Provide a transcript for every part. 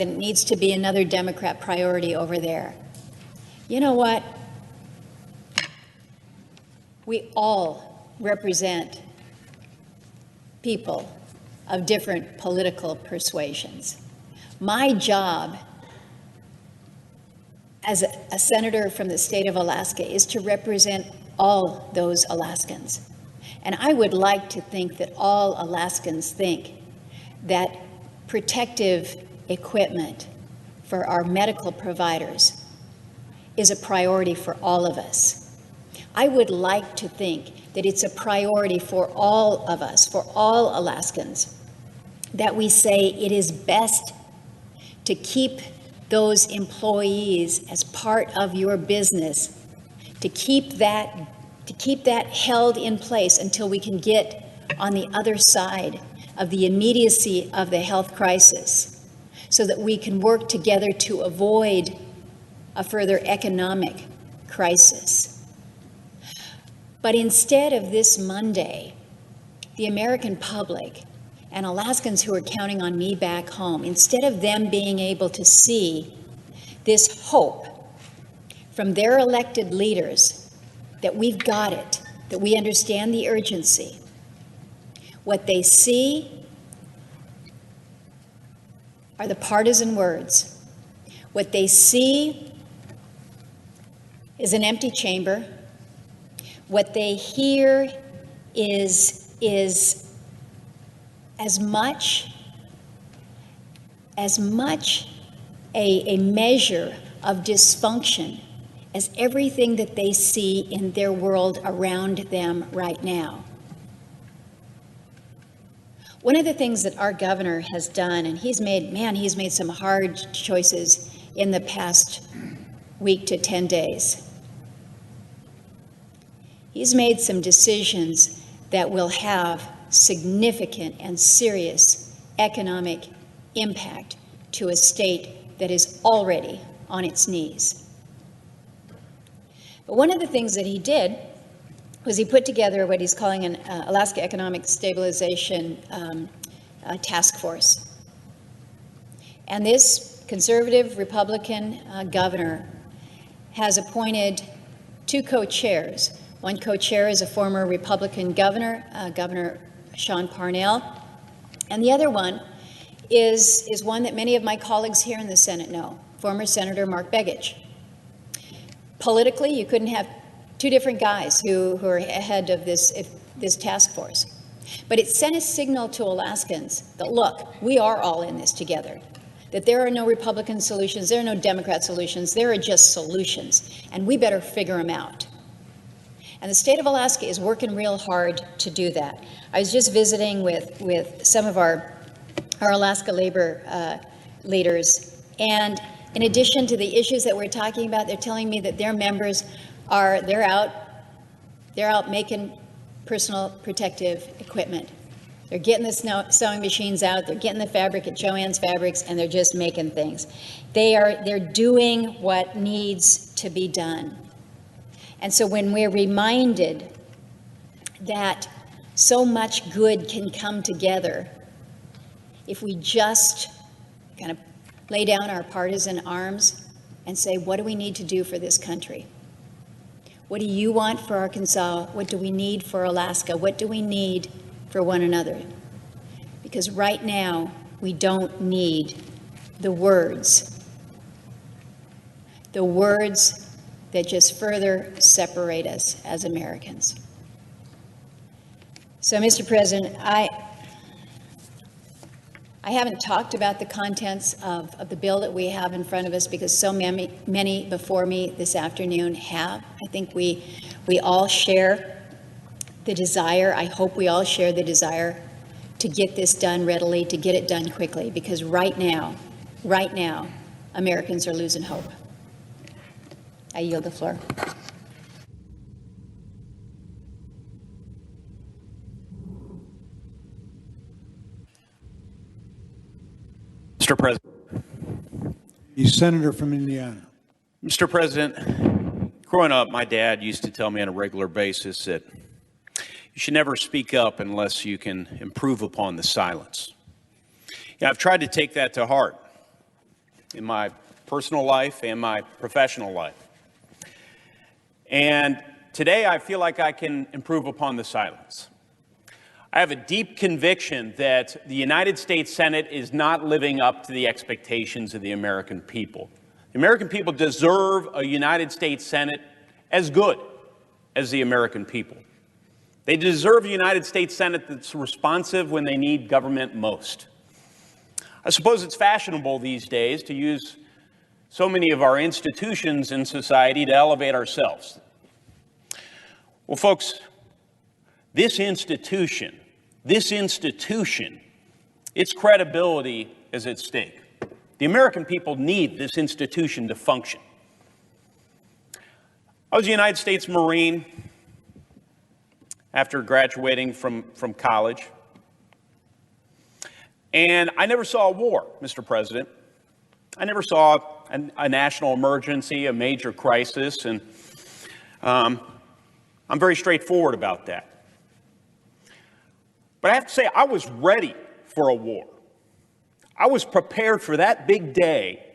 It needs to be another Democrat priority over there. You know what? We all represent people of different political persuasions. My job as a senator from the state of Alaska is to represent all those Alaskans. And I would like to think that all Alaskans think that protective equipment for our medical providers is a priority for all of us. I would like to think that it's a priority for all of us, for all Alaskans, that we say it is best to keep those employees as part of your business, to keep that held in place until we can get on the other side of the immediacy of the health crisis, so that we can work together to avoid a further economic crisis. But instead of this Monday, the American public and Alaskans who are counting on me back home, instead of them being able to see this hope from their elected leaders that we've got it, that we understand the urgency, what they see are the partisan words. What they see is an empty chamber. What they hear is as much a measure of dysfunction as everything that they see in their world around them right now. One of the things that our governor has done, and he's made some hard choices in the past week to 10 days. He's made some decisions that will have significant and serious economic impact to a state that is already on its knees. But one of the things that he did was he put together what he's calling an Alaska Economic Stabilization Task Force. And this conservative Republican governor has appointed two co-chairs. One co-chair is a former Republican governor, Governor Sean Parnell, and the other one is one that many of my colleagues here in the Senate know, former Senator Mark Begich. Politically, you couldn't have two different guys who are ahead of this task force. But it sent a signal to Alaskans that, look, we are all in this together, that there are no Republican solutions, there are no Democrat solutions, there are just solutions, and we better figure them out. And the state of Alaska is working real hard to do that. I was just visiting with some of our Alaska labor leaders, and in addition to the issues that we're talking about, they're telling me that their members they're out making personal protective equipment. They're getting the sewing machines out, they're getting the fabric at Joann's Fabrics, and they're just making things. They're doing what needs to be done. And so when we're reminded that so much good can come together if we just kind of lay down our partisan arms and say, what do we need to do for this country? What do you want for Arkansas? What do we need for Alaska? What do we need for one another? Because right now, we don't need the words that just further separate us as Americans. So, Mr. President, I haven't talked about the contents of the bill that we have in front of us because so many before me this afternoon have. I think we all share the desire, I hope we all share the desire to get this done readily, to get it done quickly, because right now, Americans are losing hope. I yield the floor. Mr. President. The senator from Indiana. Mr. President, growing up, my dad used to tell me on a regular basis that you should never speak up unless you can improve upon the silence. I've tried to take that to heart. in my personal life and my professional life. And today I feel like I can improve upon the silence. I have a deep conviction that the United States Senate is not living up to the expectations of the American people. The American people deserve a United States Senate as good as the American people. They deserve a United States Senate that's responsive when they need government most. I suppose it's fashionable these days to use so many of our institutions in society to elevate ourselves. Well, folks, this institution, its credibility is at stake. The American people need this institution to function. I was a United States Marine after graduating from college. And I never saw a war, Mr. President. I never saw a national emergency, a major crisis, and I'm very straightforward about that. But I have to say, I was ready for a war. I was prepared for that big day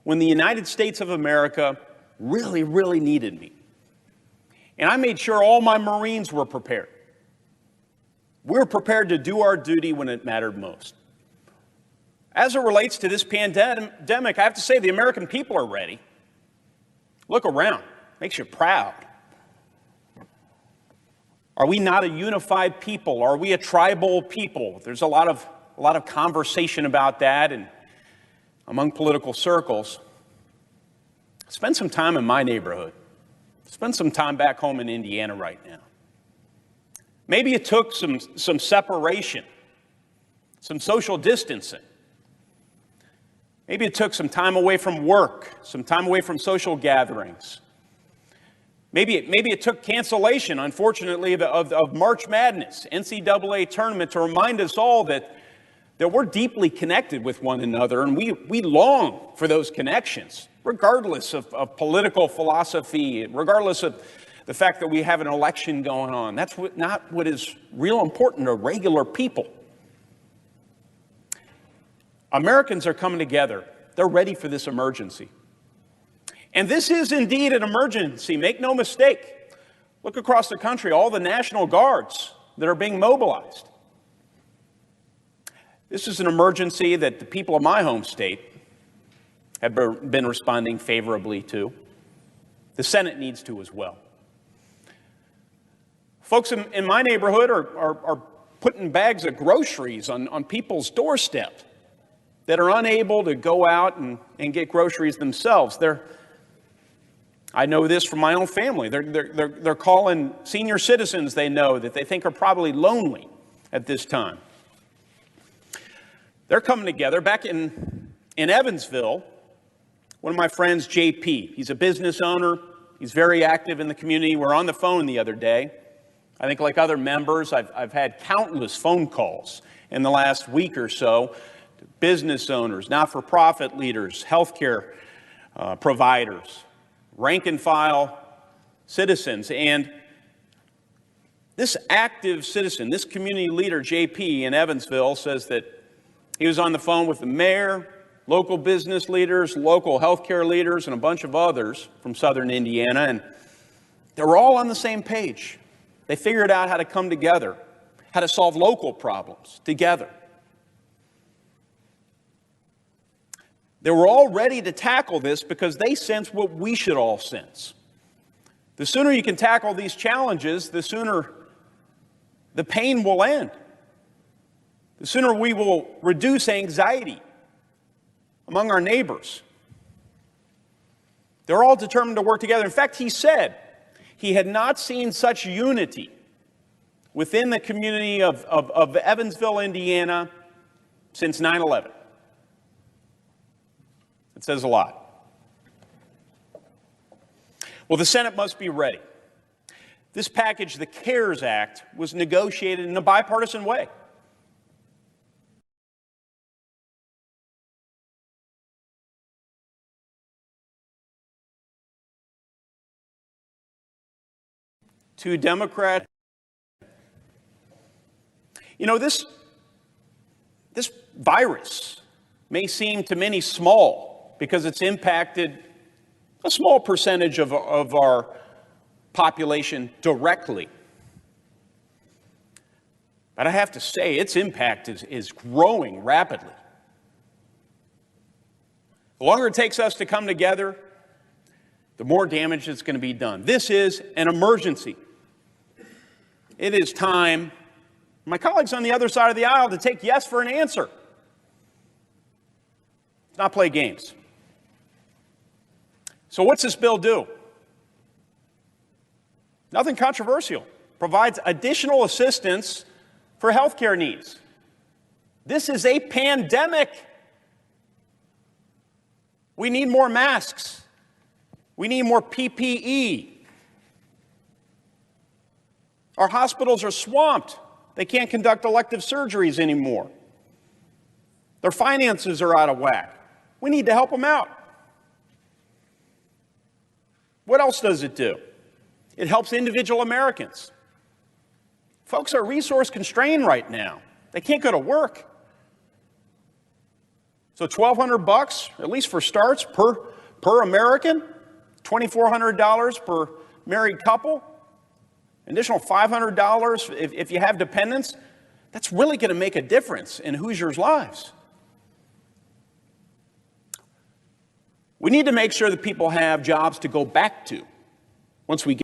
when the United States of America really, really needed me. And I made sure all my Marines were prepared. We were prepared to do our duty when it mattered most. As it relates to this pandemic, I have to say the American people are ready. Look around. Makes you proud. Are we not a unified people? Are we a tribal people? There's a lot of conversation about that and among political circles. Spend some time in my neighborhood. Spend some time back home in Indiana right now. Maybe it took some separation, some social distancing. Maybe it took some time away from work, some time away from social gatherings. Maybe it took cancellation, unfortunately, of March Madness, NCAA tournament, to remind us all that we're deeply connected with one another, and we long for those connections, regardless of political philosophy, regardless of the fact that we have an election going on. That's not what is real important to regular people. Americans are coming together. They're ready for this emergency. And this is indeed an emergency, make no mistake. Look across the country, all the National Guards that are being mobilized. This is an emergency that the people of my home state have been responding favorably to. The Senate needs to as well. Folks in my neighborhood are putting bags of groceries on people's doorstep that are unable to go out and get groceries themselves. I know this from my own family. They're calling senior citizens they know that they think are probably lonely at this time. They're coming together. Back in Evansville, one of my friends, JP, he's a business owner. He's very active in the community. We're on the phone the other day. I think like other members, I've had countless phone calls in the last week or so to business owners, not-for-profit leaders, healthcare providers, rank-and-file citizens. And this active citizen, this community leader, JP in Evansville, says that he was on the phone with the mayor, local business leaders, local healthcare leaders, and a bunch of others from southern Indiana, and they were all on the same page. They figured out how to come together, how to solve local problems together. They were all ready to tackle this because they sense what we should all sense. The sooner you can tackle these challenges, the sooner the pain will end. The sooner we will reduce anxiety among our neighbors. They're all determined to work together. In fact, he said he had not seen such unity within the community of Evansville, Indiana, since 9/11. It says a lot. Well, the Senate must be ready. This package, the CARES Act, was negotiated in a bipartisan way. To Democrat. You know, this virus may seem to many small because it's impacted a small percentage of our population directly. But I have to say, its impact is growing rapidly. The longer it takes us to come together, the more damage that's going to be done. This is an emergency. It is time, my colleagues on the other side of the aisle, to take yes for an answer. Not play games. So what's this bill do? Nothing controversial. Provides additional assistance for healthcare needs. This is a pandemic. We need more masks. We need more PPE. Our hospitals are swamped. They can't conduct elective surgeries anymore. Their finances are out of whack. We need to help them out. What else does it do? It helps individual Americans. Folks are resource constrained right now. They can't go to work. So $1,200, at least for starts, per American, $2,400 per married couple, additional $500 if you have dependents. That's really going to make a difference in Hoosiers' lives. We need to make sure that people have jobs to go back to once we get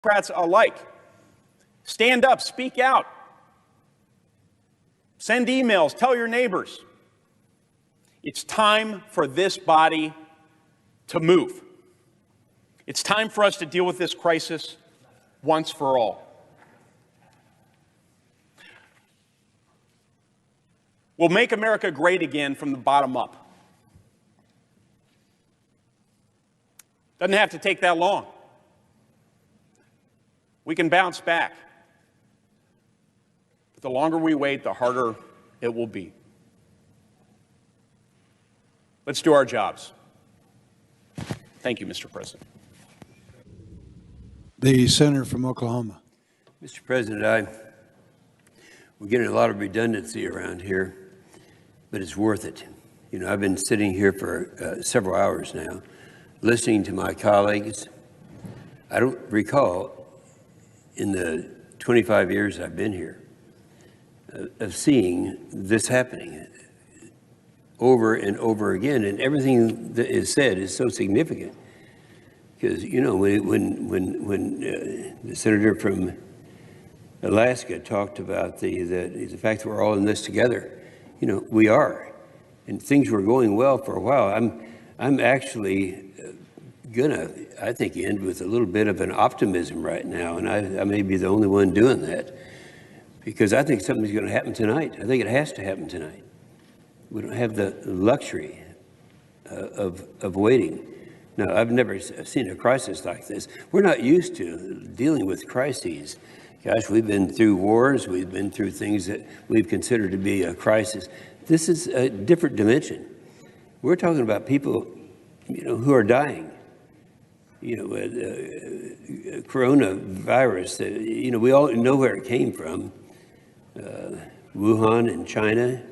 Democrats alike. Stand up, speak out. Send emails, tell your neighbors. It's time for this body to move. It's time for us to deal with this crisis once for all. We'll make America great again from the bottom up. Doesn't have to take that long. We can bounce back. But the longer we wait, the harder it will be. Let's do our jobs. Thank you, Mr. President. The senator from Oklahoma. Mr. President, we're getting a lot of redundancy around here, but it's worth it. You know, I've been sitting here for several hours now, listening to my colleagues. I don't recall in the 25 years I've been here of seeing this happening over and over again, and everything that is said is so significant. Because, you know, when the senator from Alaska talked about the fact that we're all in this together, you know, we are, and things were going well for a while. I'm actually gonna, I think, end with a little bit of an optimism right now, and I may be the only one doing that, because I think something's going to happen tonight. I think it has to happen tonight. We don't have the luxury of waiting. Now, I've never seen a crisis like this. We're not used to dealing with crises. Gosh, we've been through wars. We've been through things that we've considered to be a crisis. This is a different dimension. We're talking about people, you know, who are dying. You know, coronavirus, you know, we all know where it came from. Wuhan in China.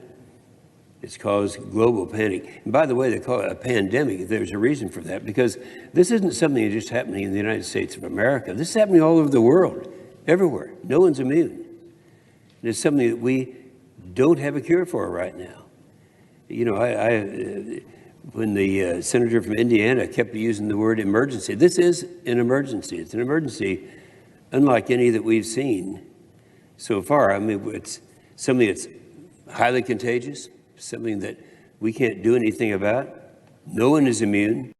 It's caused global panic. And by the way, they call it a pandemic. There's a reason for that, because this isn't something that's just happening in the United States of America. This is happening all over the world, everywhere. No one's immune. And it's something that we don't have a cure for right now. You know, when the senator from Indiana kept using the word emergency, this is an emergency. It's an emergency unlike any that we've seen so far. I mean, it's something that's highly contagious, something that we can't do anything about. No one is immune.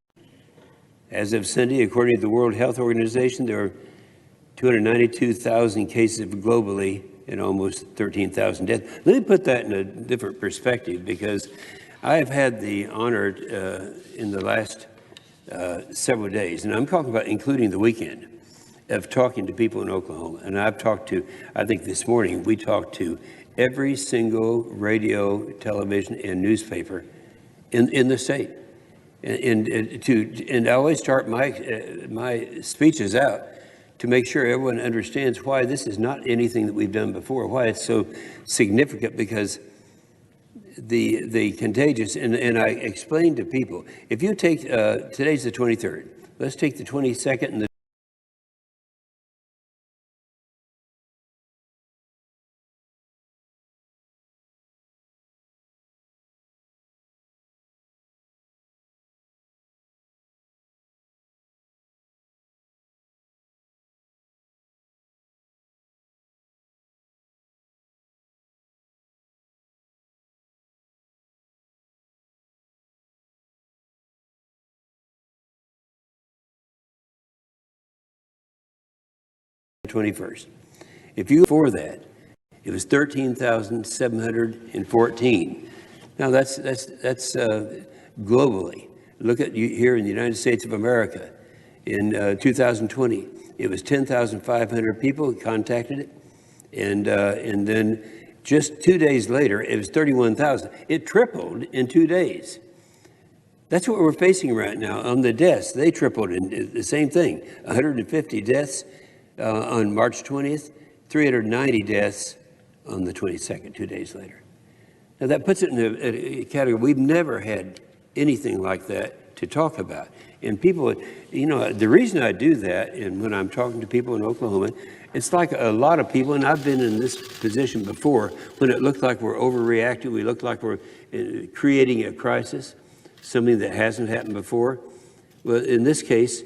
As of Sunday, according to the World Health Organization, there are 292,000 cases globally and almost 13,000 deaths. Let me put that in a different perspective, because I have had the honor in the last several days, and I'm talking about including the weekend, of talking to people in Oklahoma. And I've talked to, I think this morning, we talked to every single radio, television, and newspaper in the state. And I always start my speeches out to make sure everyone understands why this is not anything that we've done before, why it's so significant, because the contagious, and I explained to people, if you take, today's the 23rd, let's take the 22nd and the '21st. If you for that, it was 13,714. Now that's globally. Look at you here in the United States of America. In 2020, it was 10,500 people who contacted it, and then just 2 days later, it was 31,000. It tripled in 2 days. That's what we're facing right now on the deaths. They tripled in the same thing. 150 deaths on March 20th, 390 deaths on the 22nd, 2 days later. Now that puts it in a category. We've never had anything like that to talk about. And people, you know, the reason I do that, and when I'm talking to people in Oklahoma, it's like a lot of people, and I've been in this position before, when it looked like we're overreacting, we look like we're creating a crisis, something that hasn't happened before. Well, in this case,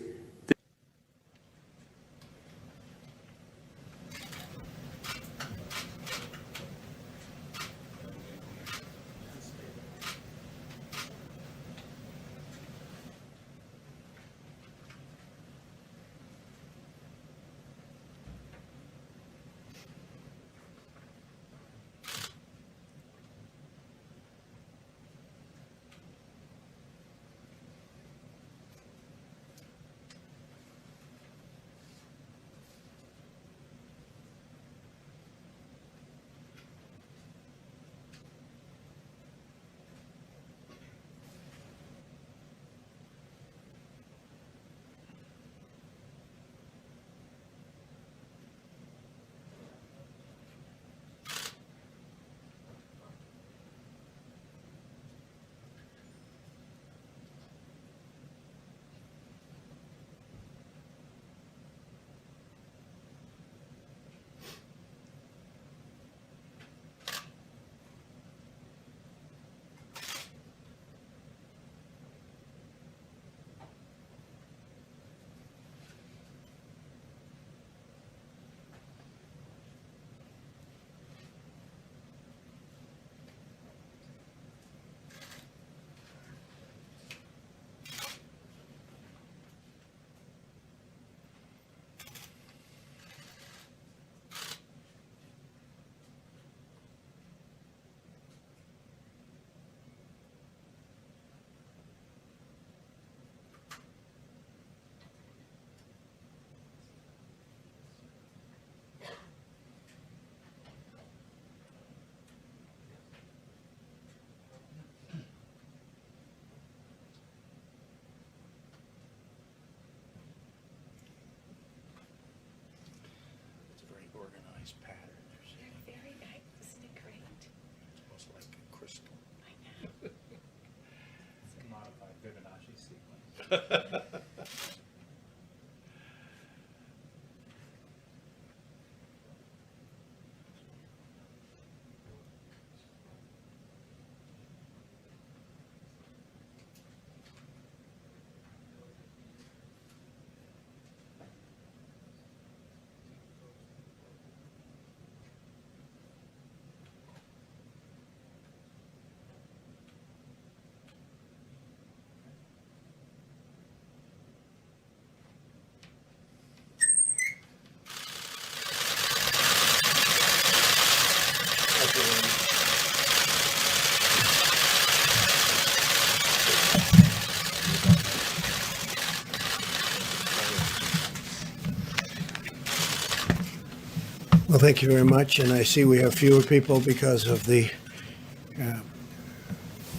Well, thank you very much. And I see we have fewer people because of the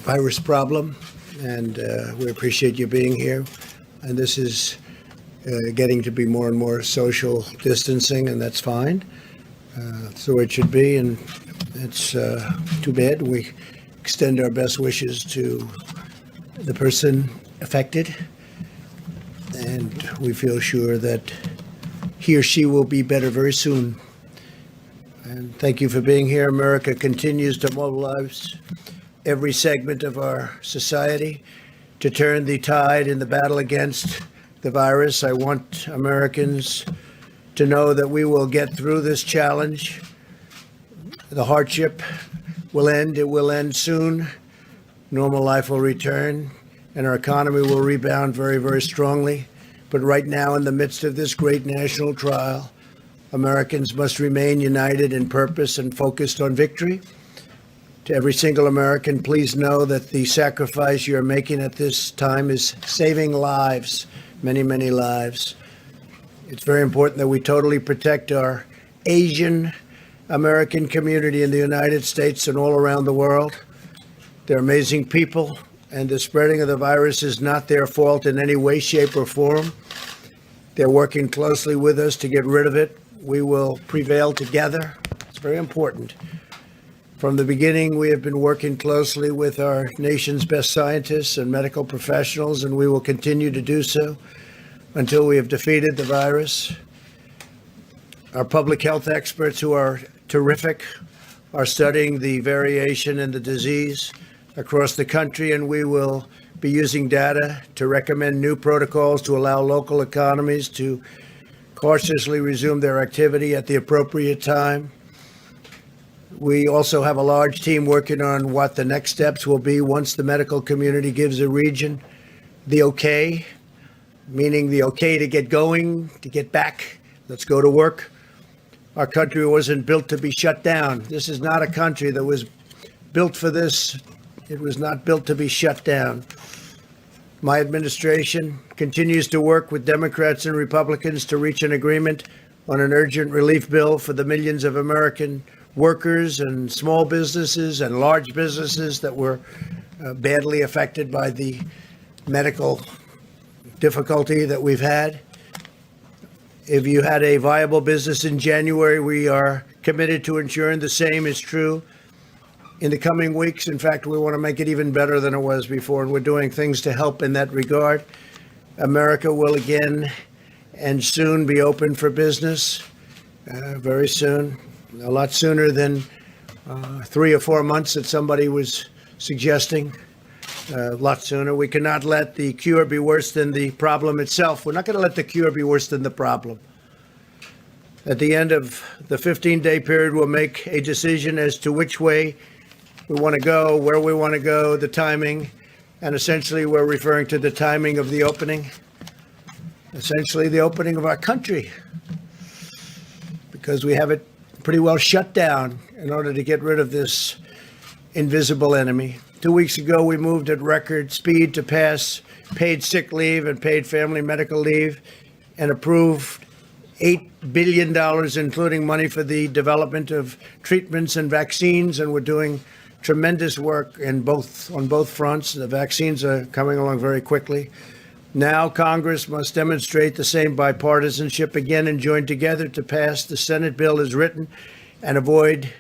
virus problem. And we appreciate you being here. And this is getting to be more and more social distancing, and that's fine. So it should be. And it's too bad. We extend our best wishes to the person affected. And we feel sure that he or she will be better very soon. And thank you for being here. America continues to mobilize every segment of our society to turn the tide in the battle against the virus. I want Americans to know that we will get through this challenge. The hardship will end. It will end soon. Normal life will return, and our economy will rebound very, very strongly. But right now, in the midst of this great national trial, Americans must remain united in purpose and focused on victory. To every single American, please know that the sacrifice you're making at this time is saving lives, many, many lives. It's very important that we totally protect our Asian American community in the United States and all around the world. They're amazing people, and the spreading of the virus is not their fault in any way, shape, or form. They're working closely with us to get rid of it. We will prevail together. It's very important. From the beginning, we have been working closely with our nation's best scientists and medical professionals, and we will continue to do so until we have defeated the virus. Our public health experts, who are terrific, are studying the variation in the disease across the country, and we will be using data to recommend new protocols to allow local economies to cautiously resume their activity at the appropriate time. We also have a large team working on what the next steps will be once the medical community gives a region the okay, meaning the okay to get going, to get back. Let's go to work. Our country wasn't built to be shut down. This is not a country that was built for this. It was not built to be shut down. My administration continues to work with Democrats and Republicans to reach an agreement on an urgent relief bill for the millions of American workers and small businesses and large businesses that were badly affected by the medical difficulty that we've had. If you had a viable business in January, we are committed to ensuring the same is true in the coming weeks. In fact, we want to make it even better than it was before, and we're doing things to help in that regard. America will again and soon be open for business, very soon, a lot sooner than 3 or 4 months that somebody was suggesting, a lot sooner. We cannot let the cure be worse than the problem itself. We're not going to let the cure be worse than the problem. At the end of the 15-day period, we'll make a decision as to which way we want to go, where we want to go, the timing, and essentially we're referring to the timing of the opening, essentially the opening of our country, because we have it pretty well shut down in order to get rid of this invisible enemy. 2 weeks ago, we moved at record speed to pass paid sick leave and paid family medical leave and approved $8 billion, including money for the development of treatments and vaccines, and we're doing tremendous work on both fronts. The vaccines are coming along very quickly. Now Congress must demonstrate the same bipartisanship again and join together to pass the Senate bill as written and avoid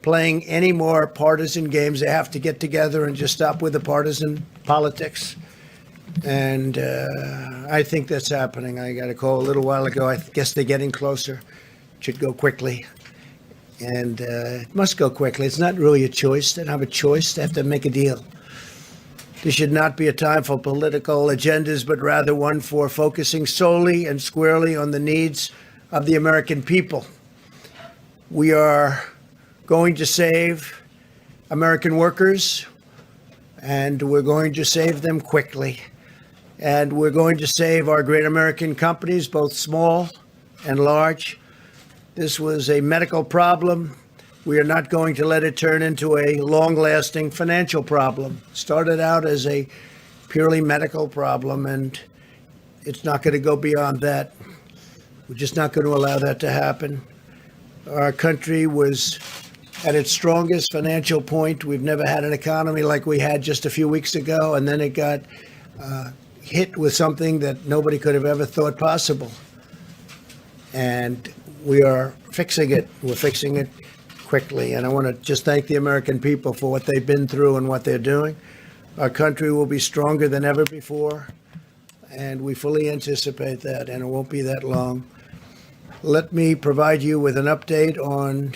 playing any more partisan games. They have to get together and just stop with the partisan politics. And I think that's happening. I got a call a little while ago. I guess they're getting closer. It should go quickly. And it must go quickly. It's not really a choice. They don't have a choice. They have to make a deal. This should not be a time for political agendas, but rather one for focusing solely and squarely on the needs of the American people. We are going to save American workers, and we're going to save them quickly. And we're going to save our great American companies, both small and large. This was a medical problem. We are not going to let it turn into a long-lasting financial problem. Started out as a purely medical problem, and it's not going to go beyond that. We're just not going to allow that to happen. Our country was at its strongest financial point. We've never had an economy like we had just a few weeks ago, and then it got hit with something that nobody could have ever thought possible. And we are fixing it. We're fixing it quickly. And I want to just thank the American people for what they've been through and what they're doing. Our country will be stronger than ever before, and we fully anticipate that, and it won't be that long. Let me provide you with an update on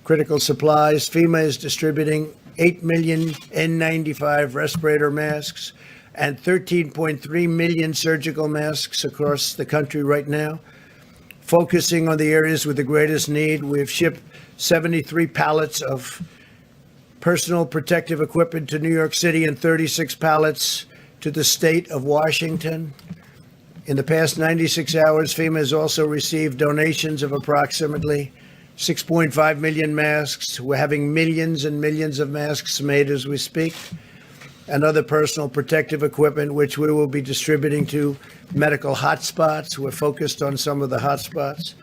critical supplies. FEMA is distributing 8 million N95 respirator masks and 13.3 million surgical masks across the country right now. Focusing on the areas with the greatest need, we've shipped 73 pallets of personal protective equipment to New York City and 36 pallets to the state of Washington. In the past 96 hours, FEMA has also received donations of approximately 6.5 million masks. We're having millions and millions of masks made as we speak, and other personal protective equipment, which we will be distributing to medical hotspots. We're focused on some of the hotspots.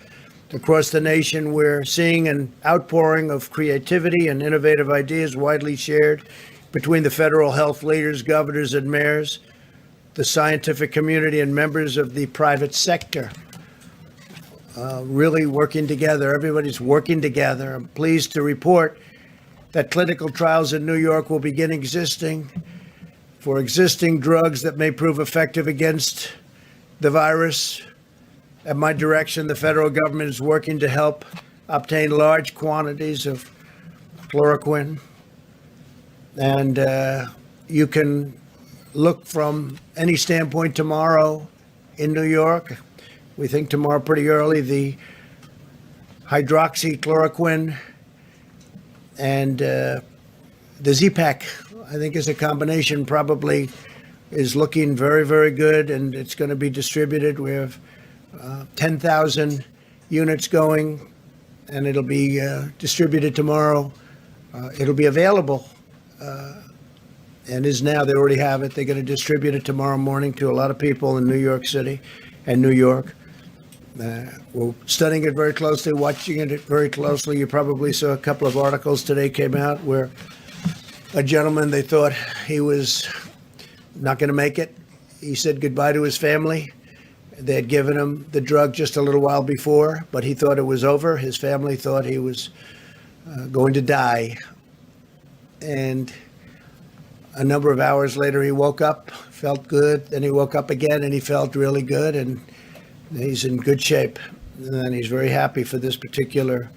Across the nation, we're seeing an outpouring of creativity and innovative ideas widely shared between the federal health leaders, governors, and mayors, the scientific community, and members of the private sector. Really working together. Everybody's working together. I'm pleased to report that clinical trials in New York will begin existing for existing drugs that may prove effective against the virus. At my direction, the federal government is working to help obtain large quantities of chloroquine. And you can look from any standpoint tomorrow in New York. We think tomorrow pretty early, the hydroxychloroquine and the Z-Pak, I think is a combination, probably is looking very, very good, and it's going to be distributed. We have 10,000 units going, and it'll be distributed tomorrow. It'll be available and is now. They already have it. They're going to distribute it tomorrow morning to a lot of people in New York City and New York. We're studying it very closely, watching it very closely. You probably saw a couple of articles today came out where a gentleman, they thought he was not going to make it. He said goodbye to his family. They had given him the drug just a little while before, but he thought it was over. His family thought he was going to die. And a number of hours later, he woke up, felt good. Then he woke up again, and he felt really good, and he's in good shape. And he's very happy for this particular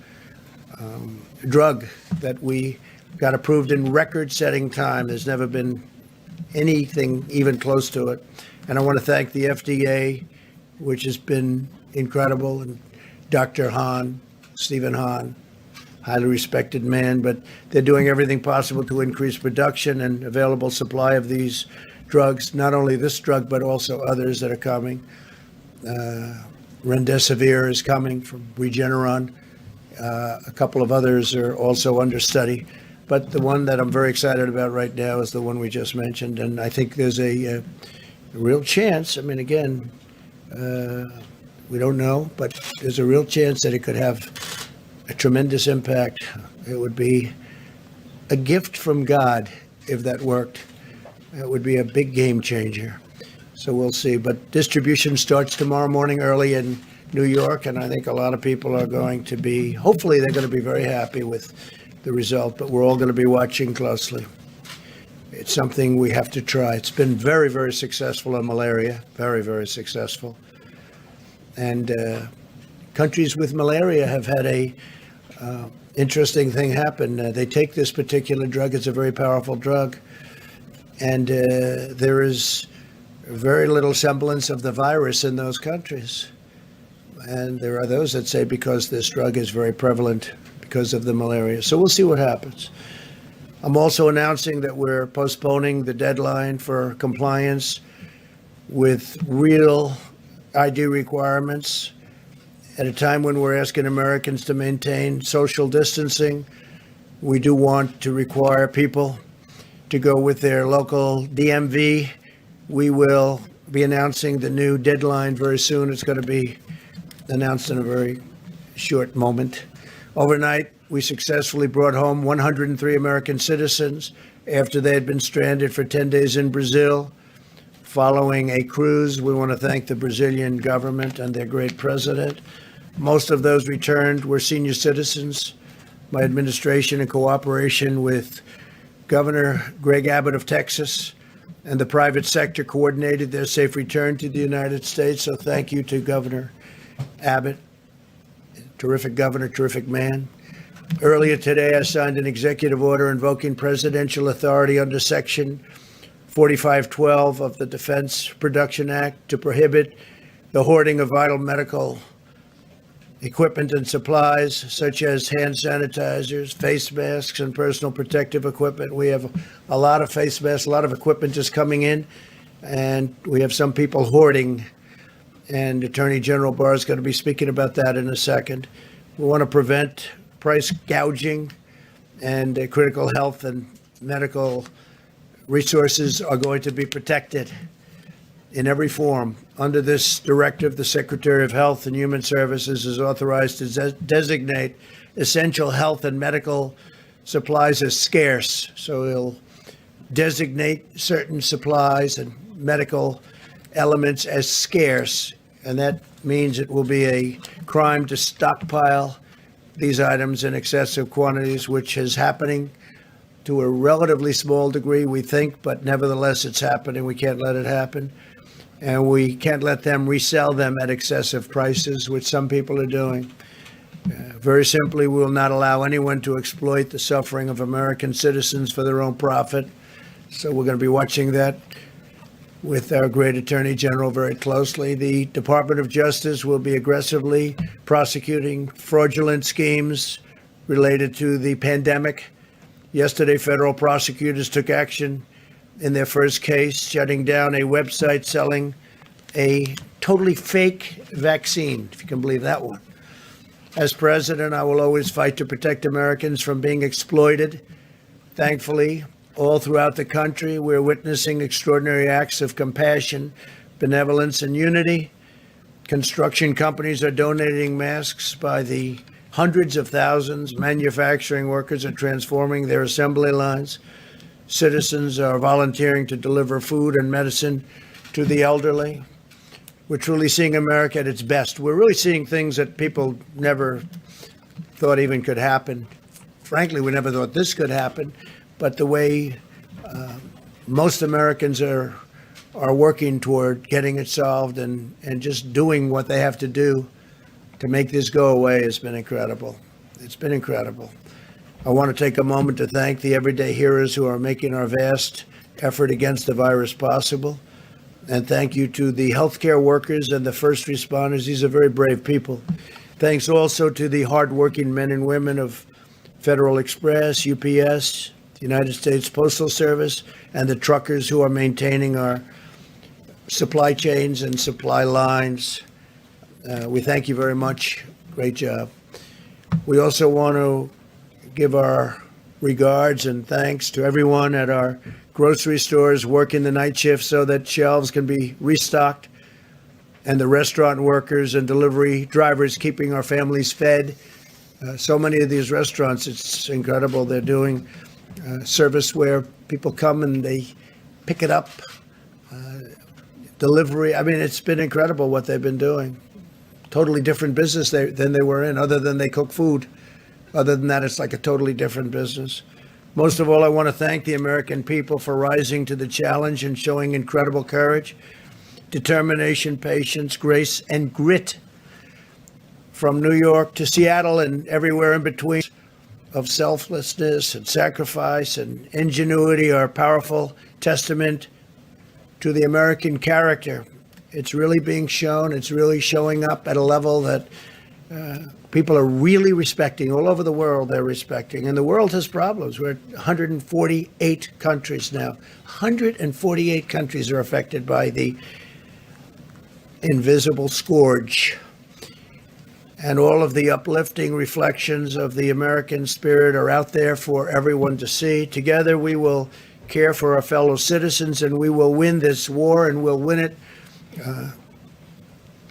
drug that we got approved in record-setting time. There's never been anything even close to it. And I want to thank the FDA, which has been incredible, and Dr. Hahn, Stephen Hahn, highly respected man, but they're doing everything possible to increase production and available supply of these drugs, not only this drug, but also others that are coming. Remdesivir is coming from Regeneron. A couple of others are also under study. But the one that I'm very excited about right now is the one we just mentioned. And I think there's a real chance. I mean, again, we don't know, but there's a real chance that it could have a tremendous impact. It would be a gift from God if that worked. It would be a big game changer. So we'll see. But distribution starts tomorrow morning early in New York, and I think a lot of people are going to be, hopefully they're going to be very happy with the result, but we're all going to be watching closely. It's something we have to try. It's been very, very successful in malaria, very, very successful. And countries with malaria have had a interesting thing happen. They take this particular drug. It's a very powerful drug. And there is very little semblance of the virus in those countries. And there are those that say because this drug is very prevalent because of the malaria. So we'll see what happens. I'm also announcing that we're postponing the deadline for compliance with real ID requirements at a time when we're asking Americans to maintain social distancing. We do want to require people to go with their local DMV. We will be announcing the new deadline very soon. It's going to be announced in a very short moment. Overnight, we successfully brought home 103 American citizens after they had been stranded for 10 days in Brazil following a cruise. We want to thank the Brazilian government and their great president. Most of those returned were senior citizens. My administration, in cooperation with Governor Greg Abbott of Texas and the private sector, coordinated their safe return to the United States. So thank you to Governor Abbott. Terrific governor, terrific man. Earlier today, I signed an executive order invoking presidential authority under Section 4512 of the Defense Production Act to prohibit the hoarding of vital medical equipment and supplies, such as hand sanitizers, face masks, and personal protective equipment. We have a lot of face masks, a lot of equipment just coming in, and we have some people hoarding. And Attorney General Barr is going to be speaking about that in a second. We want to prevent price gouging, and critical health and medical resources are going to be protected in every form. Under this directive, the Secretary of Health and Human Services is authorized to designate essential health and medical supplies as scarce. So he'll designate certain supplies and medical elements as scarce, and that means it will be a crime to stockpile these items in excessive quantities, which is happening to a relatively small degree, we think, but nevertheless it's happening. We can't let it happen. And we can't let them resell them at excessive prices, which some people are doing. Very simply, we will not allow anyone to exploit the suffering of American citizens for their own profit. So we're going to be watching that with our great Attorney General very closely. The Department of Justice will be aggressively prosecuting fraudulent schemes related to the pandemic. Yesterday, federal prosecutors took action in their first case, shutting down a website selling a totally fake vaccine, if you can believe that one. As president, I will always fight to protect Americans from being exploited. Thankfully, all throughout the country, we're witnessing extraordinary acts of compassion, benevolence, and unity. Construction companies are donating masks by the hundreds of thousands. Manufacturing workers are transforming their assembly lines. Citizens are volunteering to deliver food and medicine to the elderly. We're truly seeing America at its best. We're really seeing things that people never thought even could happen. Frankly, we never thought this could happen. But the way most Americans are working toward getting it solved and just doing what they have to do to make this go away has been incredible. It's been incredible. I want to take a moment to thank the everyday heroes who are making our vast effort against the virus possible. And thank you to the healthcare workers and the first responders. These are very brave people. Thanks also to the hardworking men and women of Federal Express, UPS, United States Postal Service, and the truckers who are maintaining our supply chains and supply lines. We thank you very much. Great job. We also want to give our regards and thanks to everyone at our grocery stores working the night shift so that shelves can be restocked, and the restaurant workers and delivery drivers keeping our families fed. So many of these restaurants, it's incredible. They're doing service where people come and they pick it up, delivery. I mean, it's been incredible what they've been doing. Totally different business than they were in, other than they cook food. Other than that, it's like a totally different business. Most of all, I want to thank the American people for rising to the challenge and showing incredible courage, determination, patience, grace, and grit. From New York to Seattle and everywhere in between, of selflessness and sacrifice and ingenuity are a powerful testament to the American character. It's really being shown. It's really showing up at a level that people are really respecting. All over the world, they're respecting. And the world has problems. We're at 148 countries now. 148 countries are affected by the invisible scourge. And all of the uplifting reflections of the American spirit are out there for everyone to see. Together, we will care for our fellow citizens, and we will win this war, and we'll win it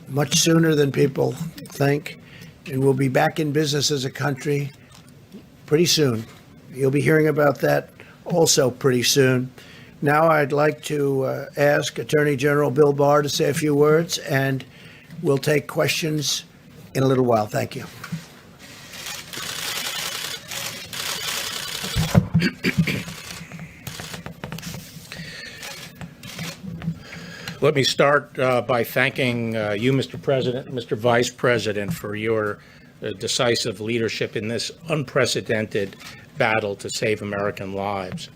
much sooner than people think. And we'll be back in business as a country pretty soon. You'll be hearing about that also pretty soon. Now I'd like to ask Attorney General Bill Barr to say a few words, and we'll take questions in a little while. Thank you. Let me start by thanking you, Mr. President, and Mr. Vice President, for your decisive leadership in this unprecedented battle to save American lives.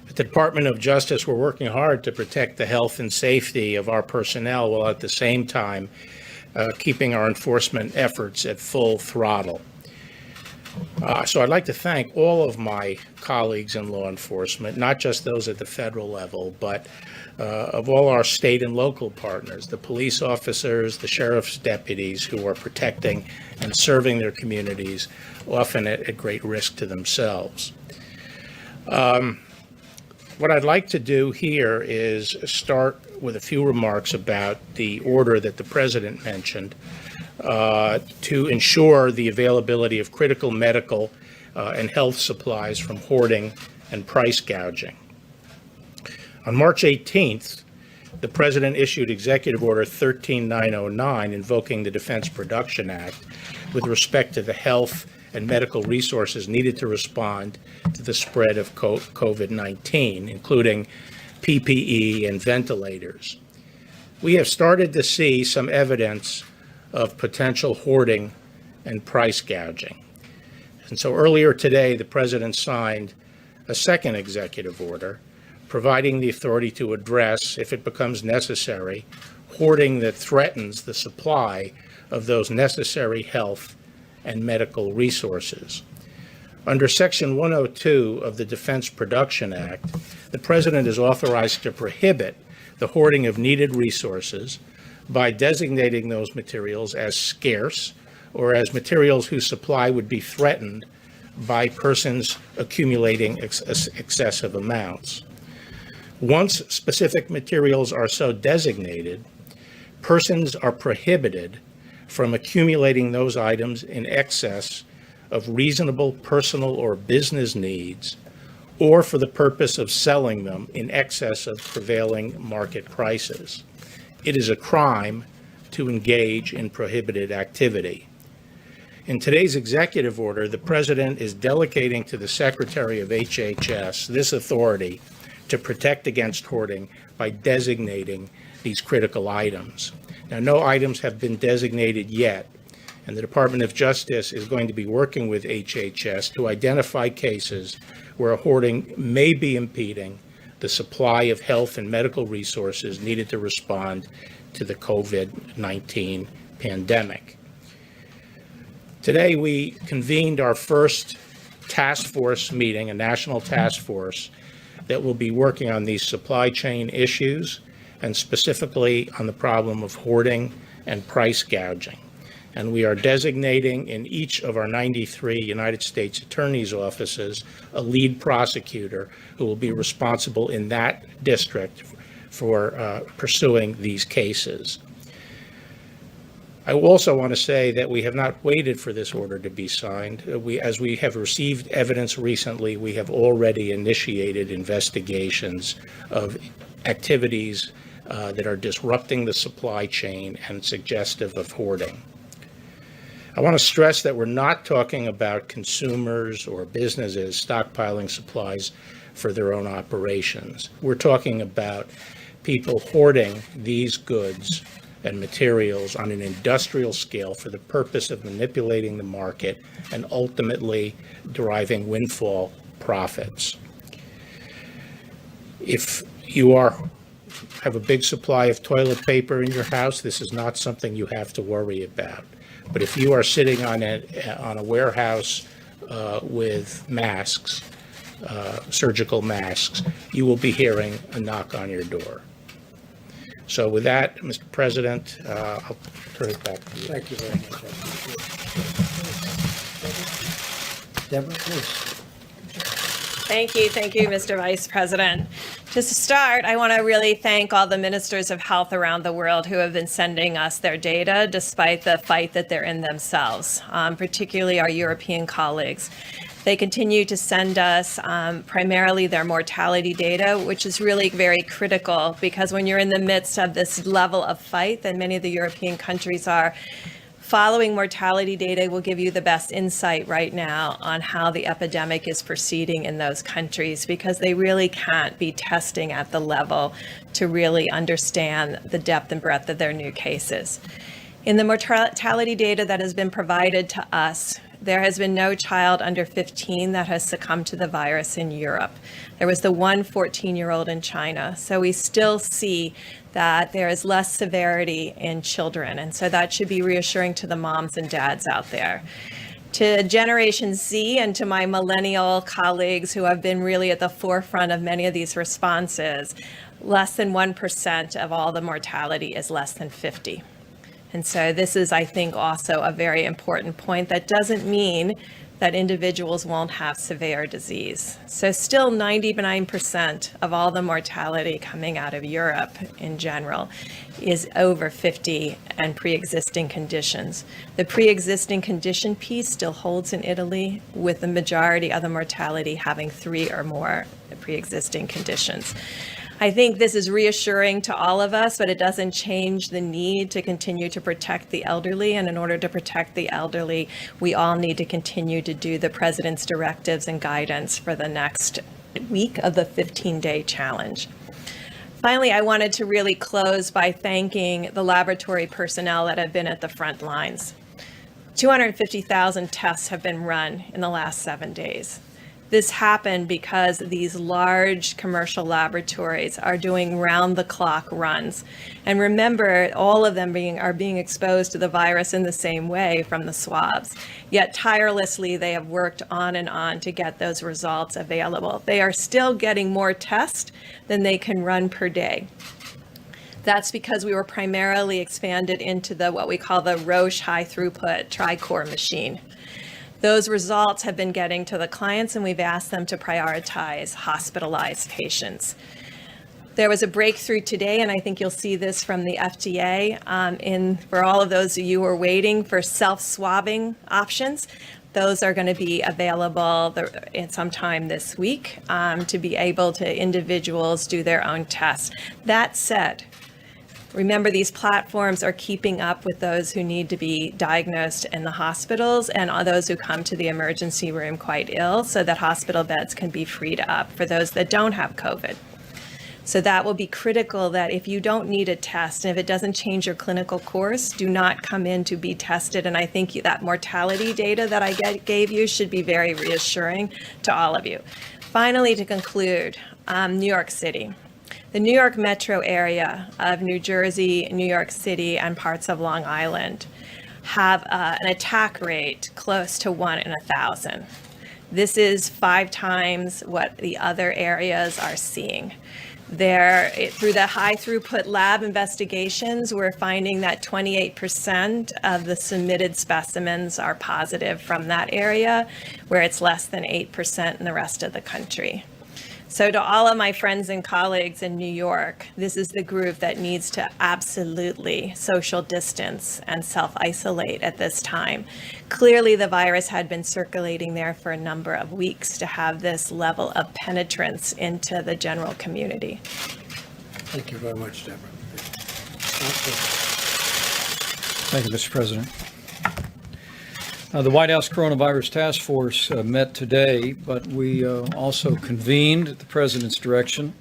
At the Department of Justice, we're working hard to protect the health and safety of our personnel while at the same time keeping our enforcement efforts at full throttle. So I'd like to thank all of my colleagues in law enforcement, not just those at the federal level, but of all our state and local partners, the police officers, the sheriff's deputies who are protecting and serving their communities, often at great risk to themselves. What I'd like to do here is start with a few remarks about the order that the President mentioned to ensure the availability of critical medical and health supplies from hoarding and price gouging. On March 18th, the President issued Executive Order 13909 invoking the Defense Production Act with respect to the health and medical resources needed to respond to the spread of COVID-19, including PPE and ventilators. We have started to see some evidence of potential hoarding and price gouging. And so earlier today, the President signed a second executive order providing the authority to address, if it becomes necessary, hoarding that threatens the supply of those necessary health and medical resources. Under Section 102 of the Defense Production Act, the President is authorized to prohibit the hoarding of needed resources by designating those materials as scarce or as materials whose supply would be threatened by persons accumulating excessive amounts. Once specific materials are so designated, persons are prohibited from accumulating those items in excess of reasonable personal or business needs, or for the purpose of selling them in excess of prevailing market prices. It is a crime to engage in prohibited activity. In today's executive order, the President is delegating to the Secretary of HHS this authority to protect against hoarding by designating these critical items. Now, no items have been designated yet, and the Department of Justice is going to be working with HHS to identify cases where hoarding may be impeding the supply of health and medical resources needed to respond to the COVID-19 pandemic. Today, we convened our first task force meeting, a national task force that will be working on these supply chain issues and specifically on the problem of hoarding and price gouging. And we are designating in each of our 93 United States Attorney's offices a lead prosecutor who will be responsible in that district for pursuing these cases. I also want to say that we have not waited for this order to be signed. As we have received evidence recently, we have already initiated investigations of activities that are disrupting the supply chain and suggestive of hoarding. I want to stress that we're not talking about consumers or businesses stockpiling supplies for their own operations. We're talking about people hoarding these goods and materials on an industrial scale for the purpose of manipulating the market and ultimately deriving windfall profits. If you have a big supply of toilet paper in your house, this is not something you have to worry about. But if you are sitting on a warehouse with masks, surgical masks, you will be hearing a knock on your door. So with that, Mr. President, I'll turn it back to you. Thank you very much. Deborah, please. Thank you, Mr. Vice President. Just to start, I want to really thank all the ministers of health around the world who have been sending us their data despite the fight that they're in themselves, particularly our European colleagues. They continue to send us primarily their mortality data, which is really very critical because when you're in the midst of this level of fight that many of the European countries are, following mortality data will give you the best insight right now on how the epidemic is proceeding in those countries because they really can't be testing at the level to really understand the depth and breadth of their new cases. In the mortality data that has been provided to us, there has been no child under 15 that has succumbed to the virus in Europe. There was the one 14-year-old in China. So we still see that there is less severity in children. And so that should be reassuring to the moms and dads out there. To Generation Z and to my millennial colleagues who have been really at the forefront of many of these responses, less than 1% of all the mortality is less than 50. And so this is, I think, also a very important point. That doesn't mean that individuals won't have severe disease. So still 99% of all the mortality coming out of Europe in general is over 50 and pre-existing conditions. The pre-existing condition piece still holds in Italy, with the majority of the mortality having 3 or more pre-existing conditions. I think this is reassuring to all of us, but it doesn't change the need to continue to protect the elderly. And in order to protect the elderly, we all need to continue to do the president's directives and guidance for the next week of the 15-day challenge. Finally, I wanted to really close by thanking the laboratory personnel that have been at the front lines. 250,000 tests have been run in the last 7 days. This happened because these large commercial laboratories are doing round-the-clock runs. And remember, all of them are being exposed to the virus in the same way from the swabs. Yet tirelessly, they have worked on and on to get those results available. They are still getting more tests than they can run per day. That's because we were primarily expanded into what we call the Roche high-throughput tri-core machine. Those results have been getting to the clients, and we've asked them to prioritize hospitalized patients. There was a breakthrough today, and I think you'll see this from the FDA, for all of those of you who are waiting for self-swabbing options. Those are going to be available sometime this week to be able to individuals do their own tests. That said, remember, these platforms are keeping up with those who need to be diagnosed in the hospitals and those who come to the emergency room quite ill, so that hospital beds can be freed up for those that don't have COVID. So that will be critical, that if you don't need a test and if it doesn't change your clinical course, do not come in to be tested. And I think that mortality data that I gave you should be very reassuring to all of you. Finally, to conclude, New York City. The New York metro area of New Jersey, New York City, and parts of Long Island have an attack rate close to 1 in 1,000. This is 5 times what the other areas are seeing. Through the high throughput lab investigations, we're finding that 28% of the submitted specimens are positive from that area, where it's less than 8% in the rest of the country. So to all of my friends and colleagues in New York, this is the group that needs to absolutely social distance and self-isolate at this time. Clearly, the virus had been circulating there for a number of weeks to have this level of penetrance into the general community. Thank you very much, Deborah. Thank you, Mr. President. The White House Coronavirus Task Force met today, but we also convened, at the President's direction,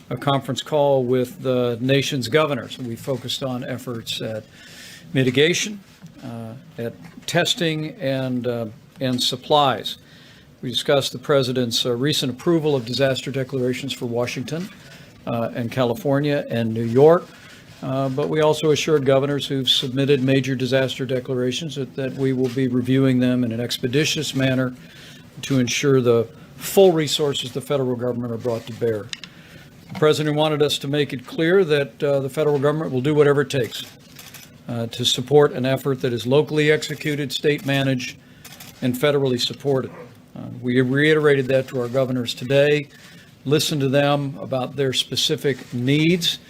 a conference call with the nation's governors. We focused on efforts at mitigation, at testing, and supplies. We discussed the President's recent approval of disaster declarations for Washington and California and New York. But we also assured governors who've submitted major disaster declarations that we will be reviewing them in an expeditious manner to ensure the full resources the federal government are brought to bear. The President wanted us to make it clear that the federal government will do whatever it takes to support an effort that is locally executed, state managed, and federally supported. We reiterated that to our governors today, listened to them about their specific needs,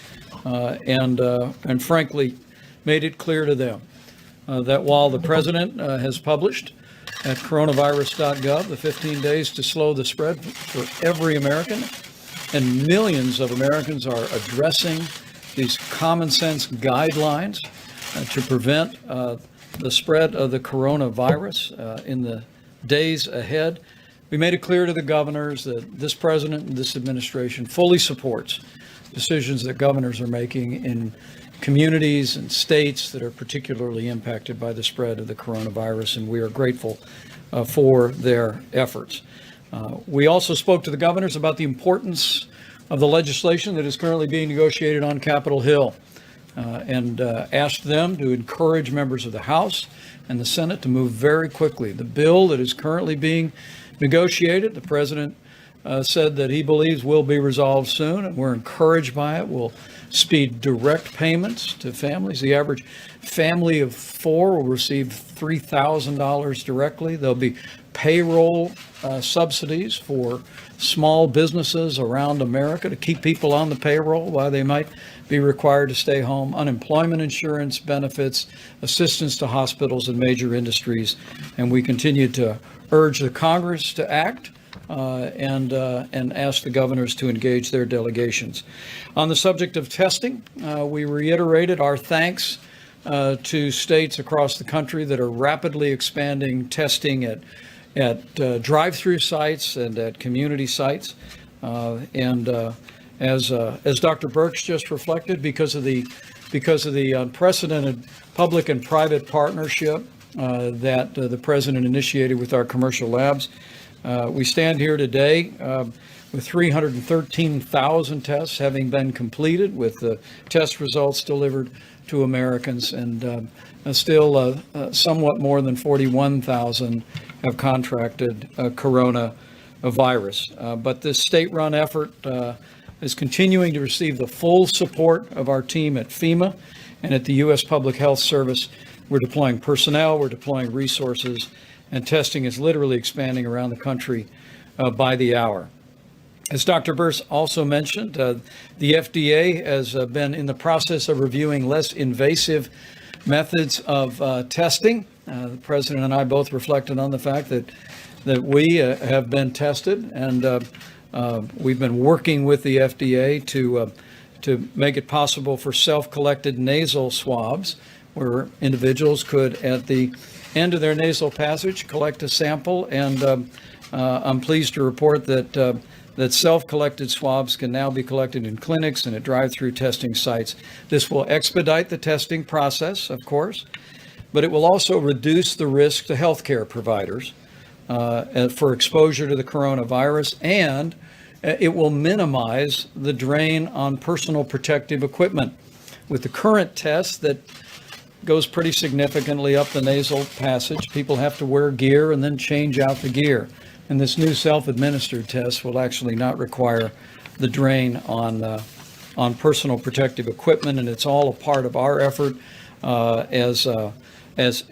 and frankly, made it clear to them that while the President has published at coronavirus.gov the 15 days to slow the spread for every American, and millions of Americans are addressing these common sense guidelines to prevent the spread of the coronavirus in the days ahead, we made it clear to the governors that this President and this administration fully supports decisions that governors are making in communities and states that are particularly impacted by the spread of the coronavirus, and we are grateful for their efforts. We also spoke to the governors about the importance of the legislation that is currently being negotiated on Capitol Hill, and asked them to encourage members of the House and the Senate to move very quickly. The bill that is currently being negotiated, the President said that he believes will be resolved soon, and we're encouraged by it. Will speed direct payments to families. The average family of four will receive $3,000 directly. There'll be payroll subsidies for small businesses around America to keep people on the payroll while they might be required to stay home. Unemployment insurance benefits, assistance to hospitals and major industries. And we continue to urge the Congress to act and ask the governors to engage their delegations. On the subject of testing, we reiterated our thanks to states across the country that are rapidly expanding testing at drive-through sites and at community sites. As Dr. Birx just reflected, because of the unprecedented public and private partnership that the President initiated with our commercial labs, we stand here today with 313,000 tests having been completed, with the test results delivered to Americans, and still somewhat more than 41,000 have contracted coronavirus. But this state-run effort is continuing to receive the full support of our team at FEMA and at the U.S. Public Health Service. We're deploying personnel, we're deploying resources, and testing is literally expanding around the country by the hour. As Dr. Birx also mentioned, the FDA has been in the process of reviewing less invasive methods of testing. The President and I both reflected on the fact that we have been tested, and we've been working with the FDA to make it possible for self-collected nasal swabs, where individuals could, at the end of their nasal passage, collect a sample. And I'm pleased to report that self-collected swabs can now be collected in clinics and at drive-through testing sites. This will expedite the testing process, of course, but it will also reduce the risk to healthcare providers for exposure to the coronavirus, and it will minimize the drain on personal protective equipment. With the current test that goes pretty significantly up the nasal passage, people have to wear gear and then change out the gear. And this new self-administered test will actually not require the drain on personal protective equipment, and it's all a part of our effort, as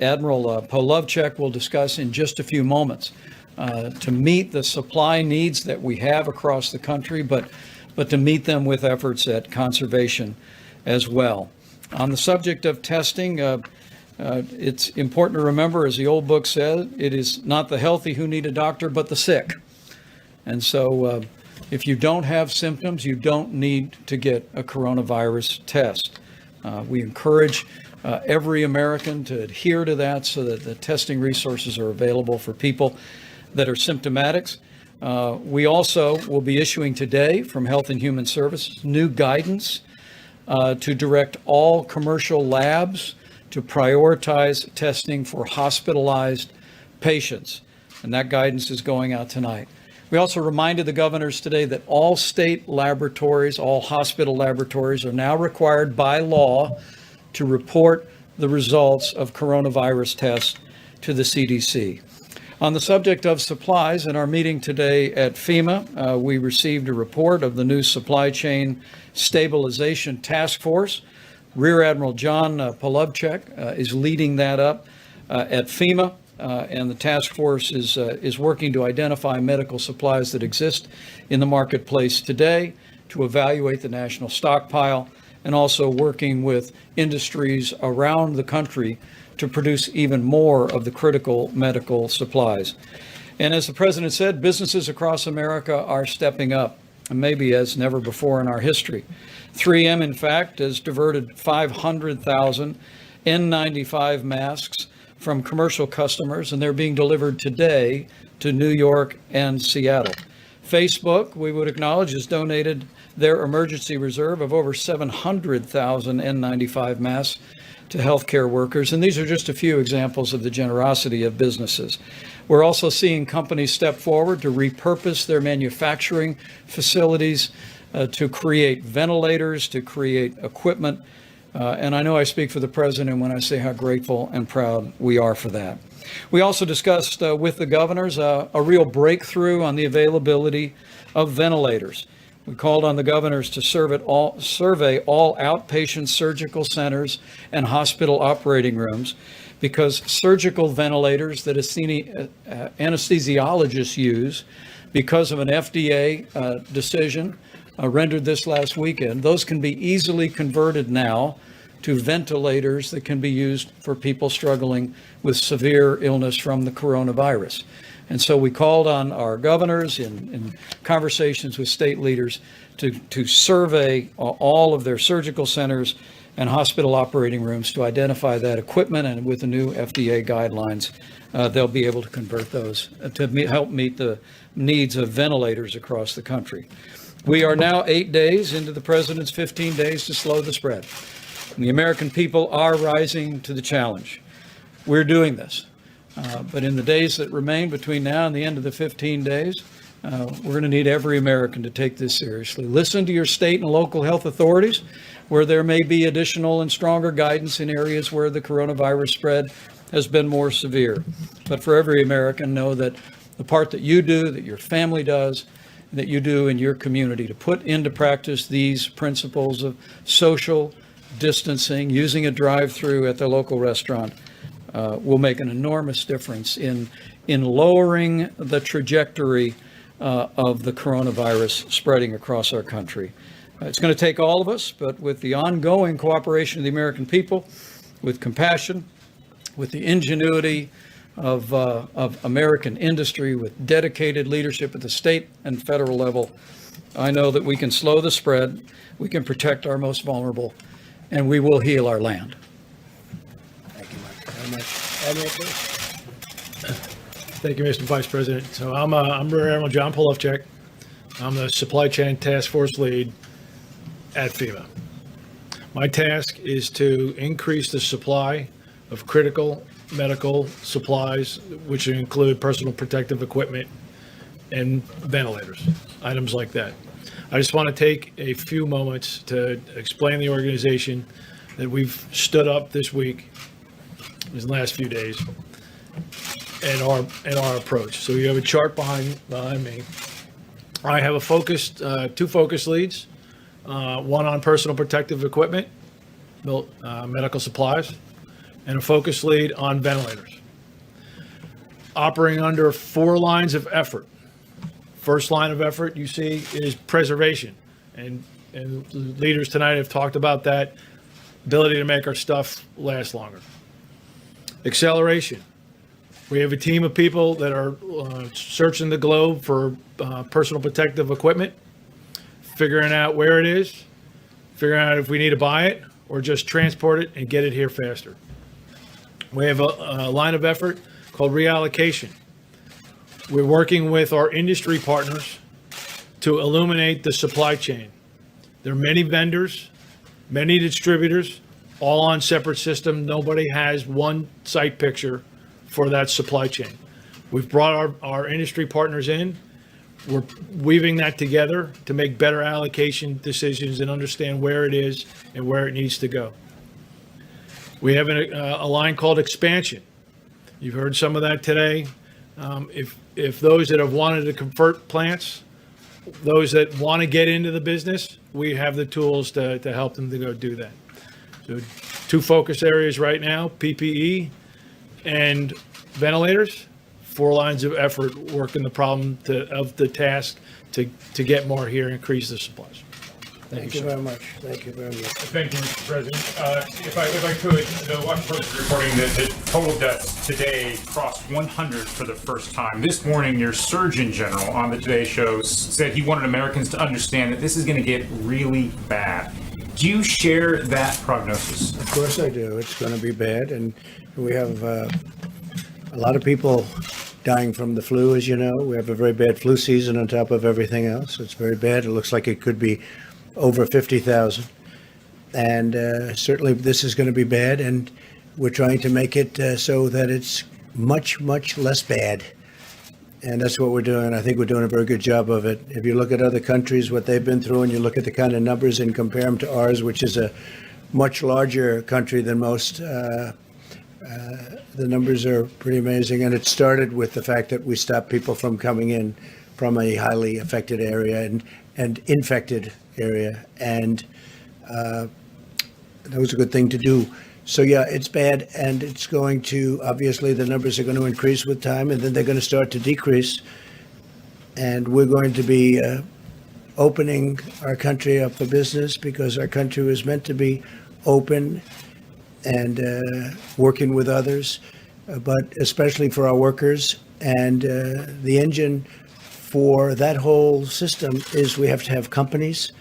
Admiral Polovchek will discuss in just a few moments, to meet the supply needs that we have across the country, but to meet them with efforts at conservation as well. On the subject of testing, it's important to remember, as the old book said, it is not the healthy who need a doctor, but the sick. And so if you don't have symptoms, you don't need to get a coronavirus test. We encourage every American to adhere to that so that the testing resources are available for people that are symptomatics. We also will be issuing today from Health and Human Services new guidance to direct all commercial labs to prioritize testing for hospitalized patients. And that guidance is going out tonight. We also reminded the governors today that all state laboratories, all hospital laboratories are now required by law to report the results of coronavirus tests to the CDC. On the subject of supplies, in our meeting today at FEMA, we received a report of the new Supply Chain Stabilization Task Force. Rear Admiral John Polovchek is leading that up at FEMA, and the task force is working to identify medical supplies that exist in the marketplace today, to evaluate the national stockpile, and also working with industries around the country to produce even more of the critical medical supplies. And as the president said, businesses across America are stepping up, and maybe as never before in our history. 3M, in fact, has diverted 500,000 N95 masks from commercial customers, and they're being delivered today to New York and Seattle. Facebook, we would acknowledge, has donated their emergency reserve of over 700,000 N95 masks to healthcare workers. And these are just a few examples of the generosity of businesses. We're also seeing companies step forward to repurpose their manufacturing facilities to create ventilators, to create equipment. And I know I speak for the president when I say how grateful and proud we are for that. We also discussed with the governors a real breakthrough on the availability of ventilators. We called on the governors to survey all outpatient surgical centers and hospital operating rooms, because surgical ventilators that anesthesiologists use, because of an FDA decision rendered this last weekend, those can be easily converted now to ventilators that can be used for people struggling with severe illness from the coronavirus. And so we called on our governors in conversations with state leaders to survey all of their surgical centers and hospital operating rooms to identify that equipment, and with the new FDA guidelines, they'll be able to convert those to help meet the needs of ventilators across the country. We are now 8 days into the president's 15 days to slow the spread. And the American people are rising to the challenge. We're doing this. But in the days that remain between now and the end of the 15 days, we're going to need every American to take this seriously. Listen to your state and local health authorities, where there may be additional and stronger guidance in areas where the coronavirus spread has been more severe. But for every American, know that the part that you do, that your family does, that you do in your community to put into practice these principles of social distancing, using a drive-through at the local restaurant, will make an enormous difference in lowering the trajectory of the coronavirus spreading across our country. It's going to take all of us, but with the ongoing cooperation of the American people, with compassion, with the ingenuity of American industry, with dedicated leadership at the state and federal level, I know that we can slow the spread, we can protect our most vulnerable, and we will heal our land. Thank you, Mike, very much. Admiral, please. Thank you, Mr. Vice President. So I'm Rear Admiral John Polovchek. I'm the Supply Chain Task Force lead at FEMA. My task is to increase the supply of critical medical supplies, which include personal protective equipment and ventilators, items like that. I just want to take a few moments to explain the organization that we've stood up this week, these last few days, and our approach. So you have a chart behind me. I have two focus leads, one on personal protective equipment, medical supplies, and a focus lead on ventilators. Operating under 4 lines of effort. First line of effort you see is preservation, and leaders tonight have talked about that ability to make our stuff last longer. Acceleration. We have a team of people that are searching the globe for personal protective equipment, figuring out where it is, figuring out if we need to buy it or just transport it and get it here faster. We have a line of effort called reallocation. We're working with our industry partners to illuminate the supply chain. There are many vendors, many distributors, all on separate systems. Nobody has one site picture for that supply chain. We've brought our industry partners in. We're weaving that together to make better allocation decisions and understand where it is and where it needs to go. We have a line called expansion. You've heard some of that today. If those that have wanted to convert plants, those that want to get into the business, we have the tools to help them to go do that. So 2 focus areas right now, PPE and ventilators. 4 lines of effort working the problem of the task to get more here, increase the supplies. Thank you very much. Thank you very much. Thank you, Mr. President. If I could, the Washington Post is reporting that the total deaths today crossed 100 for the first time. This morning, your Surgeon General on the Today Show said he wanted Americans to understand that this is going to get really bad. Do you share that prognosis? Of course I do. It's going to be bad, and we have a lot of people dying from the flu, as you know. We have a very bad flu season on top of everything else. It's very bad. It looks like it could be over 50,000. And certainly this is going to be bad, and we're trying to make it so that it's much, much less bad. And that's what we're doing. I think we're doing a very good job of it. If you look at other countries, what they've been through, and you look at the kind of numbers and compare them to ours, which is a much larger country than most, the numbers are pretty amazing. And it started with the fact that we stopped people from coming in from a highly affected area and infected area. And that was a good thing to do. So, yeah, it's bad, and it's going to, obviously, the numbers are going to increase with time, and then they're going to start to decrease. And we're going to be opening our country up for business, because our country was meant to be open and working with others, but especially for our workers. And the engine for that whole system is we have to have companies,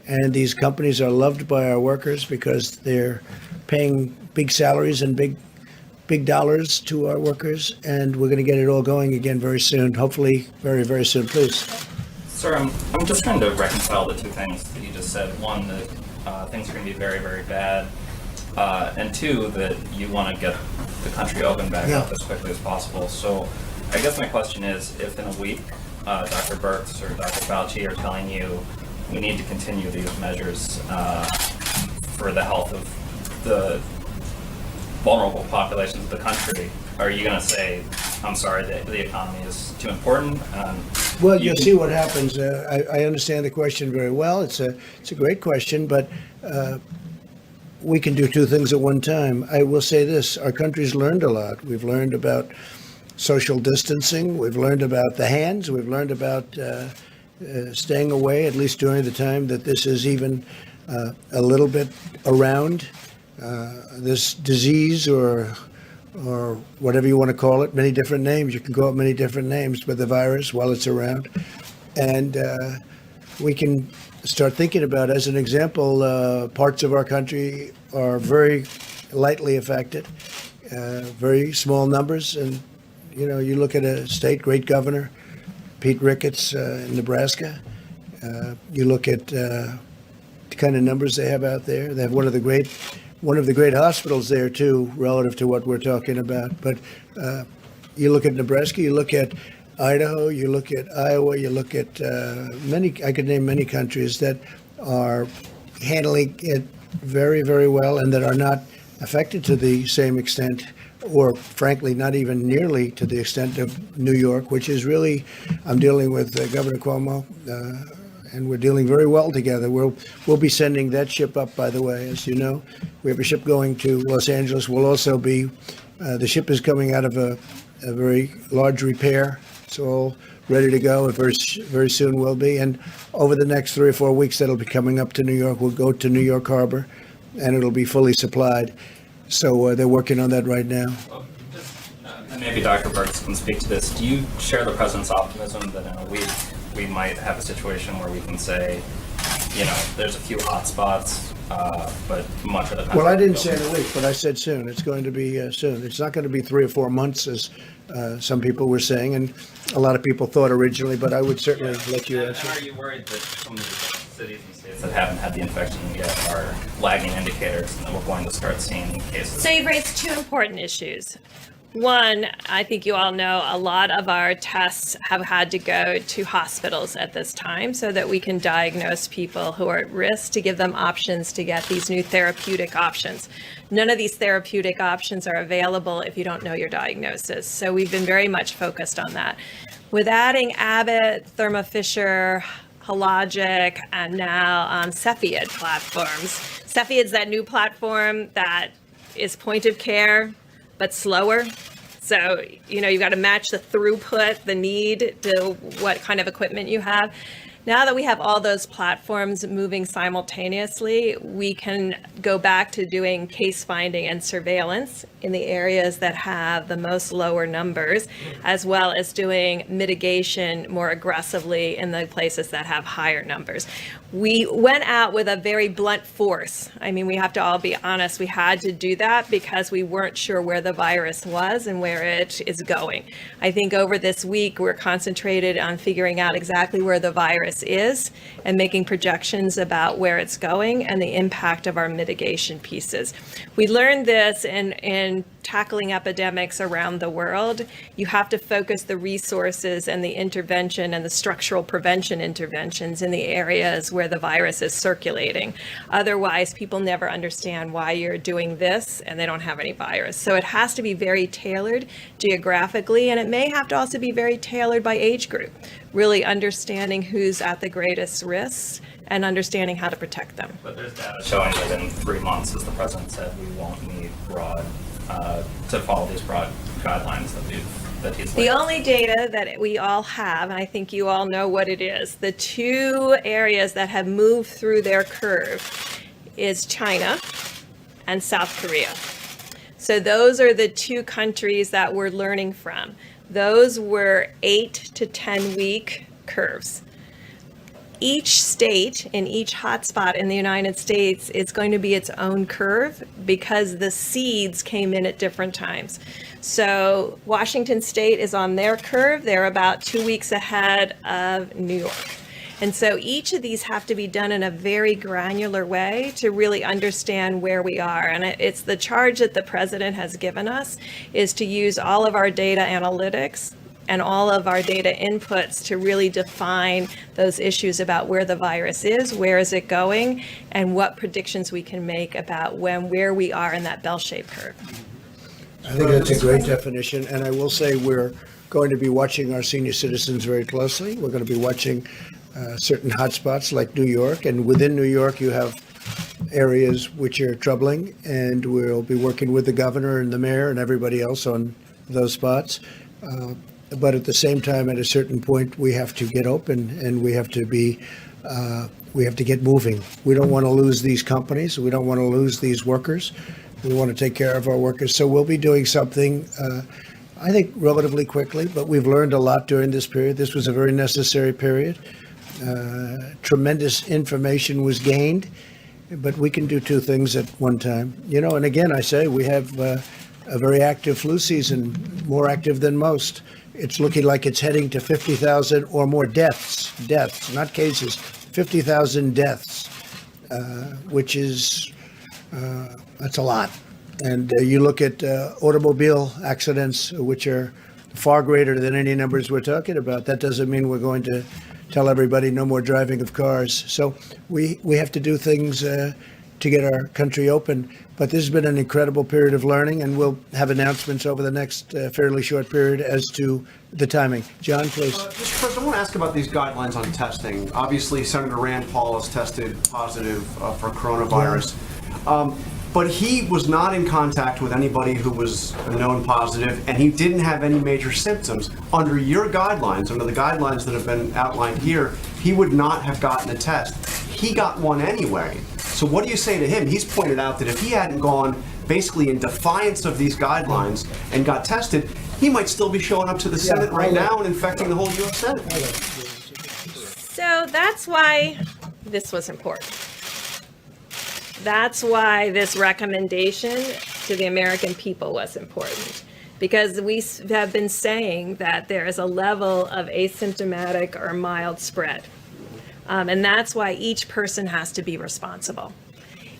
and these companies are loved by our workers because they're paying big salaries and big dollars to our workers, and we're going to get it all going again very soon, hopefully very, very soon. Please. Sir, I'm just trying to reconcile the 2 things that you just said. 1, that things are going to be very, very bad, and 2, that you want to get the country open back up as quickly as possible. So I guess my question is, if in a week Dr. Birx or Dr. Fauci are telling you we need to continue these measures for the health of the vulnerable populations of the country, are you going to say, I'm sorry, the economy is too important? Well, you'll see what happens. I understand the question very well. It's a great question, but we can do 2 things at one time. I will say this: our country's learned a lot. We've learned about social distancing. We've learned about the hands. We've learned about staying away, at least during the time that this is even a little bit around. This disease, or whatever you want to call it, many different names. You can call it many different names, but the virus, while it's around. And we can start thinking about, as an example, parts of our country are very lightly affected, very small numbers. And, you know, you look at a state, great governor, Pete Ricketts in Nebraska. You look at the kind of numbers they have out there. They have one of the great hospitals there too, relative to what we're talking about. But you look at Nebraska, you look at Idaho, you look at Iowa, you look at I could name many countries that are handling it very, very well, and that are not affected to the same extent, or frankly, not even nearly to the extent of New York, which is really, I'm dealing with Governor Cuomo, and we're dealing very well together. We'll be sending that ship up, by the way, as you know. We have a ship going to Los Angeles. We'll also be, the ship is coming out of a very large repair. It's all ready to go. Very, very soon will be. And over the next 3 or 4 weeks, that'll be coming up to New York. We'll go to New York Harbor, and it'll be fully supplied. So they're working on that right now. And maybe Dr. Birx can speak to this. Do you share the President's optimism that in a week we might have a situation where we can say, you know, there's a few hot spots, but much of the country. Well, I didn't will. say in a week, but I said soon. It's going to be soon. It's not going to be 3 or 4 months, as some people were saying, and a lot of people thought originally, but I would certainly let you And answer. are you worried that some of the cities and states that haven't had the infection yet are lagging indicators and that we're going to start seeing cases? So you've raised two important issues. One, I think you all know a lot of our tests have had to go to hospitals at this time so that we can diagnose people who are at risk, to give them options to get these new therapeutic options. None of these therapeutic options are available if you don't know your diagnosis. So we've been very much focused on that. With adding Abbott, Thermo Fisher, Hologic, and now Cepheid platforms. Cepheid's that new platform that is point of care, but slower. So, you've got to match the throughput, the need to what kind of equipment you have. Now that we have all those platforms moving simultaneously, we can go back to doing case finding and surveillance in the areas that have the most lower numbers, as well as doing mitigation more aggressively in the places that have higher numbers. We went out with a very blunt force. I mean, we have to all be honest. We had to do that because we weren't sure where the virus was and where it is going. I think over this week, we're concentrated on figuring out exactly where the virus is and making projections about where it's going and the impact of our mitigation pieces. We learned this in tackling epidemics around the world. You have to focus the resources and the intervention and the structural prevention interventions in the areas where the virus is circulating. Otherwise, people never understand why you're doing this and they don't have any virus. So it has to be very tailored geographically, and it may have to also be very tailored by age group, really understanding who's at the greatest risks and understanding how to protect them. But there's data showing that in 3 months, as the president said, we won't need to follow these broad guidelines that he's The laid out. only data that we all have, and I think you all know what it is, the two areas that have moved through their curve is China and South Korea. So those are the two countries that we're learning from. Those were 8 to 10 week curves. Each state in each hotspot in the United States is going to be its own curve because the seeds came in at different times. So Washington State is on their curve. They're about 2 weeks ahead of New York. And so each of these have to be done in a very granular way to really understand where we are. And it's the charge that the president has given us is to use all of our data analytics and all of our data inputs to really define those issues about where the virus is, where is it going, and what predictions we can make about where we are in that bell-shaped curve. I think that's a great definition, and I will say we're going to be watching our senior citizens very closely. We're going to be watching certain hotspots like New York, and within New York you have areas which are troubling, and we'll be working with the governor and the mayor and everybody else on those spots. But at the same time, at a certain point, we have to get open and we have to get moving. We don't want to lose these companies. We don't want to lose these workers. We want to take care of our workers. So we'll be doing something, I think, relatively quickly, but we've learned a lot during this period. This was a very necessary period. Tremendous information was gained, but we can do two things at one time. And again, I say we have a very active flu season, more active than most. It's looking like it's heading to 50,000 or more deaths, not cases, 50,000 deaths, which is, that's a lot. And you look at automobile accidents, which are far greater than any numbers we're talking about. That doesn't mean we're going to tell everybody no more driving of cars. So we have to do things to get our country open. But this has been an incredible period of learning, and we'll have announcements over the next fairly short period as to the timing. John, please. Mr. President, I want to ask about these guidelines on testing. Obviously, Senator Rand Paul has tested positive for coronavirus. But he was not in contact with anybody who was known positive, and he didn't have any major symptoms. Under your guidelines, under the guidelines that have been outlined here, he would not have gotten a test. He got one anyway. So what do you say to him? He's pointed out that if he hadn't gone basically in defiance of these guidelines and got tested, he might still be showing up to the Senate right now and infecting the whole U.S. Senate. So that's why this was important. That's why this recommendation to the American people was important. Because we have been saying that there is a level of asymptomatic or mild spread. And that's why each person has to be responsible.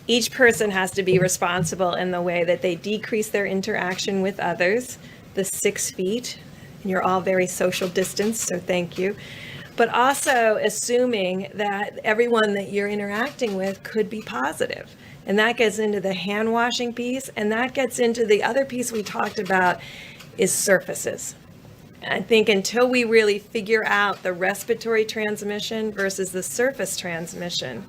Each person has to be responsible in the way that they decrease their interaction with others, the 6 feet, and you're all very social distance, so thank you. But also assuming that everyone that you're interacting with could be positive. And that gets into the hand washing piece, and that gets into the other piece we talked about is surfaces. I think until we really figure out the respiratory transmission versus the surface transmission,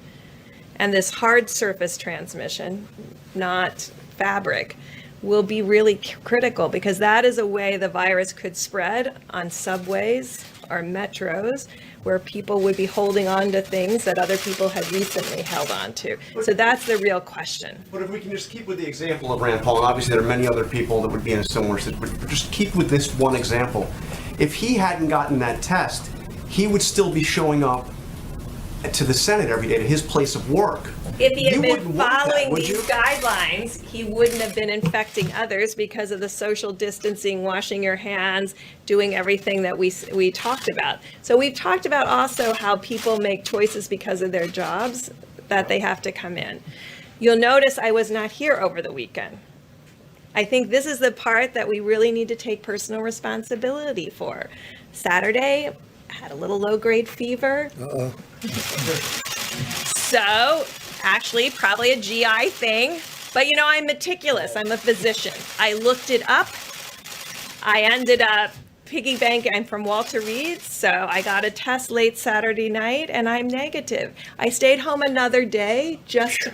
and this hard surface transmission, not fabric, will be really critical, because that is a way the virus could spread on subways or metros, where people would be holding on to things that other people had recently held on to. So that's the real question. But if we can just keep with the example of Rand Paul, and obviously there are many other people that would be in a similar situation, but just keep with this one example. If he hadn't gotten that test, he would still be showing up to the Senate every day, to his place of work. If he had You been wouldn't want that, following would these you? guidelines, he wouldn't have been infecting others because of the social distancing, washing your hands, doing everything that we talked about. So we've talked about also how people make choices because of their jobs, that they have to come in. You'll notice I was not here over the weekend. I think this is the part that we really need to take personal responsibility for. Saturday, I had a little low-grade fever. Uh-oh. So, actually, probably a GI thing. But you know, I'm meticulous. I'm a physician. I looked it up. I ended up piggy banking. I'm from Walter Reed, so I got a test late Saturday night, and I'm negative. I stayed home another day just to,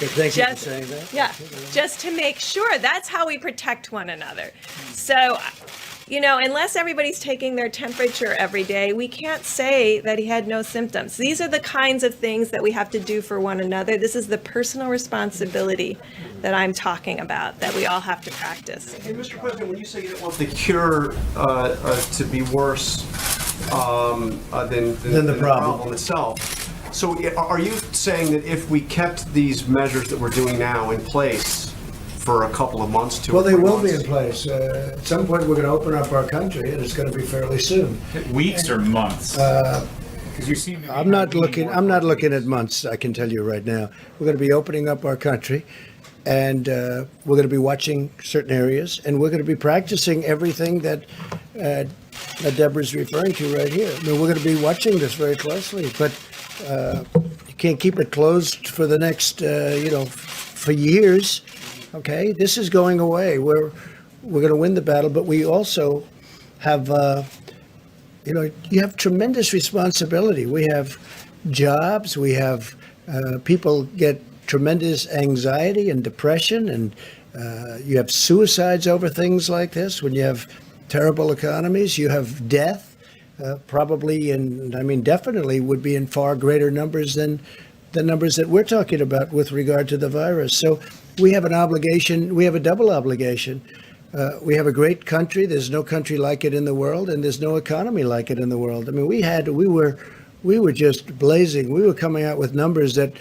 Thank you for saying that. yeah, just to make sure. That's how we protect one another. So, you know, unless everybody's taking their temperature every day, we can't say that he had no symptoms. These are the kinds of things that we have to do for one another. This is the personal responsibility that I'm talking about, that we all have to practice. And Mr. President, when you say you don't want the cure to be worse than the problem itself, so are you saying that if we kept these measures that we're doing now in place for a couple of months, Well, they will be in place. At some point, we're going to open up our country, and it's going to be fairly soon. Weeks or months? Because you seem to be I'm not leaning looking. more I'm not towards- looking at months. I can tell you right now. We're going to be opening up our country, and we're going to be watching certain areas, and we're going to be practicing everything that Deborah's referring to right here. I mean, we're going to be watching this very closely, but you can't keep it closed for the next, for years. Okay, this is going away. We're going to win the battle, but we also have, you have tremendous responsibility. We have jobs. We have people get tremendous anxiety and depression, and you have suicides over things like this. When you have terrible economies, you have death, probably, and I mean definitely would be in far greater numbers than the numbers that we're talking about with regard to the virus. So we have an obligation. We have a double obligation. We have a great country. There's no country like it in the world, and there's no economy like it in the world. I mean, we were just blazing. We were coming out with numbers that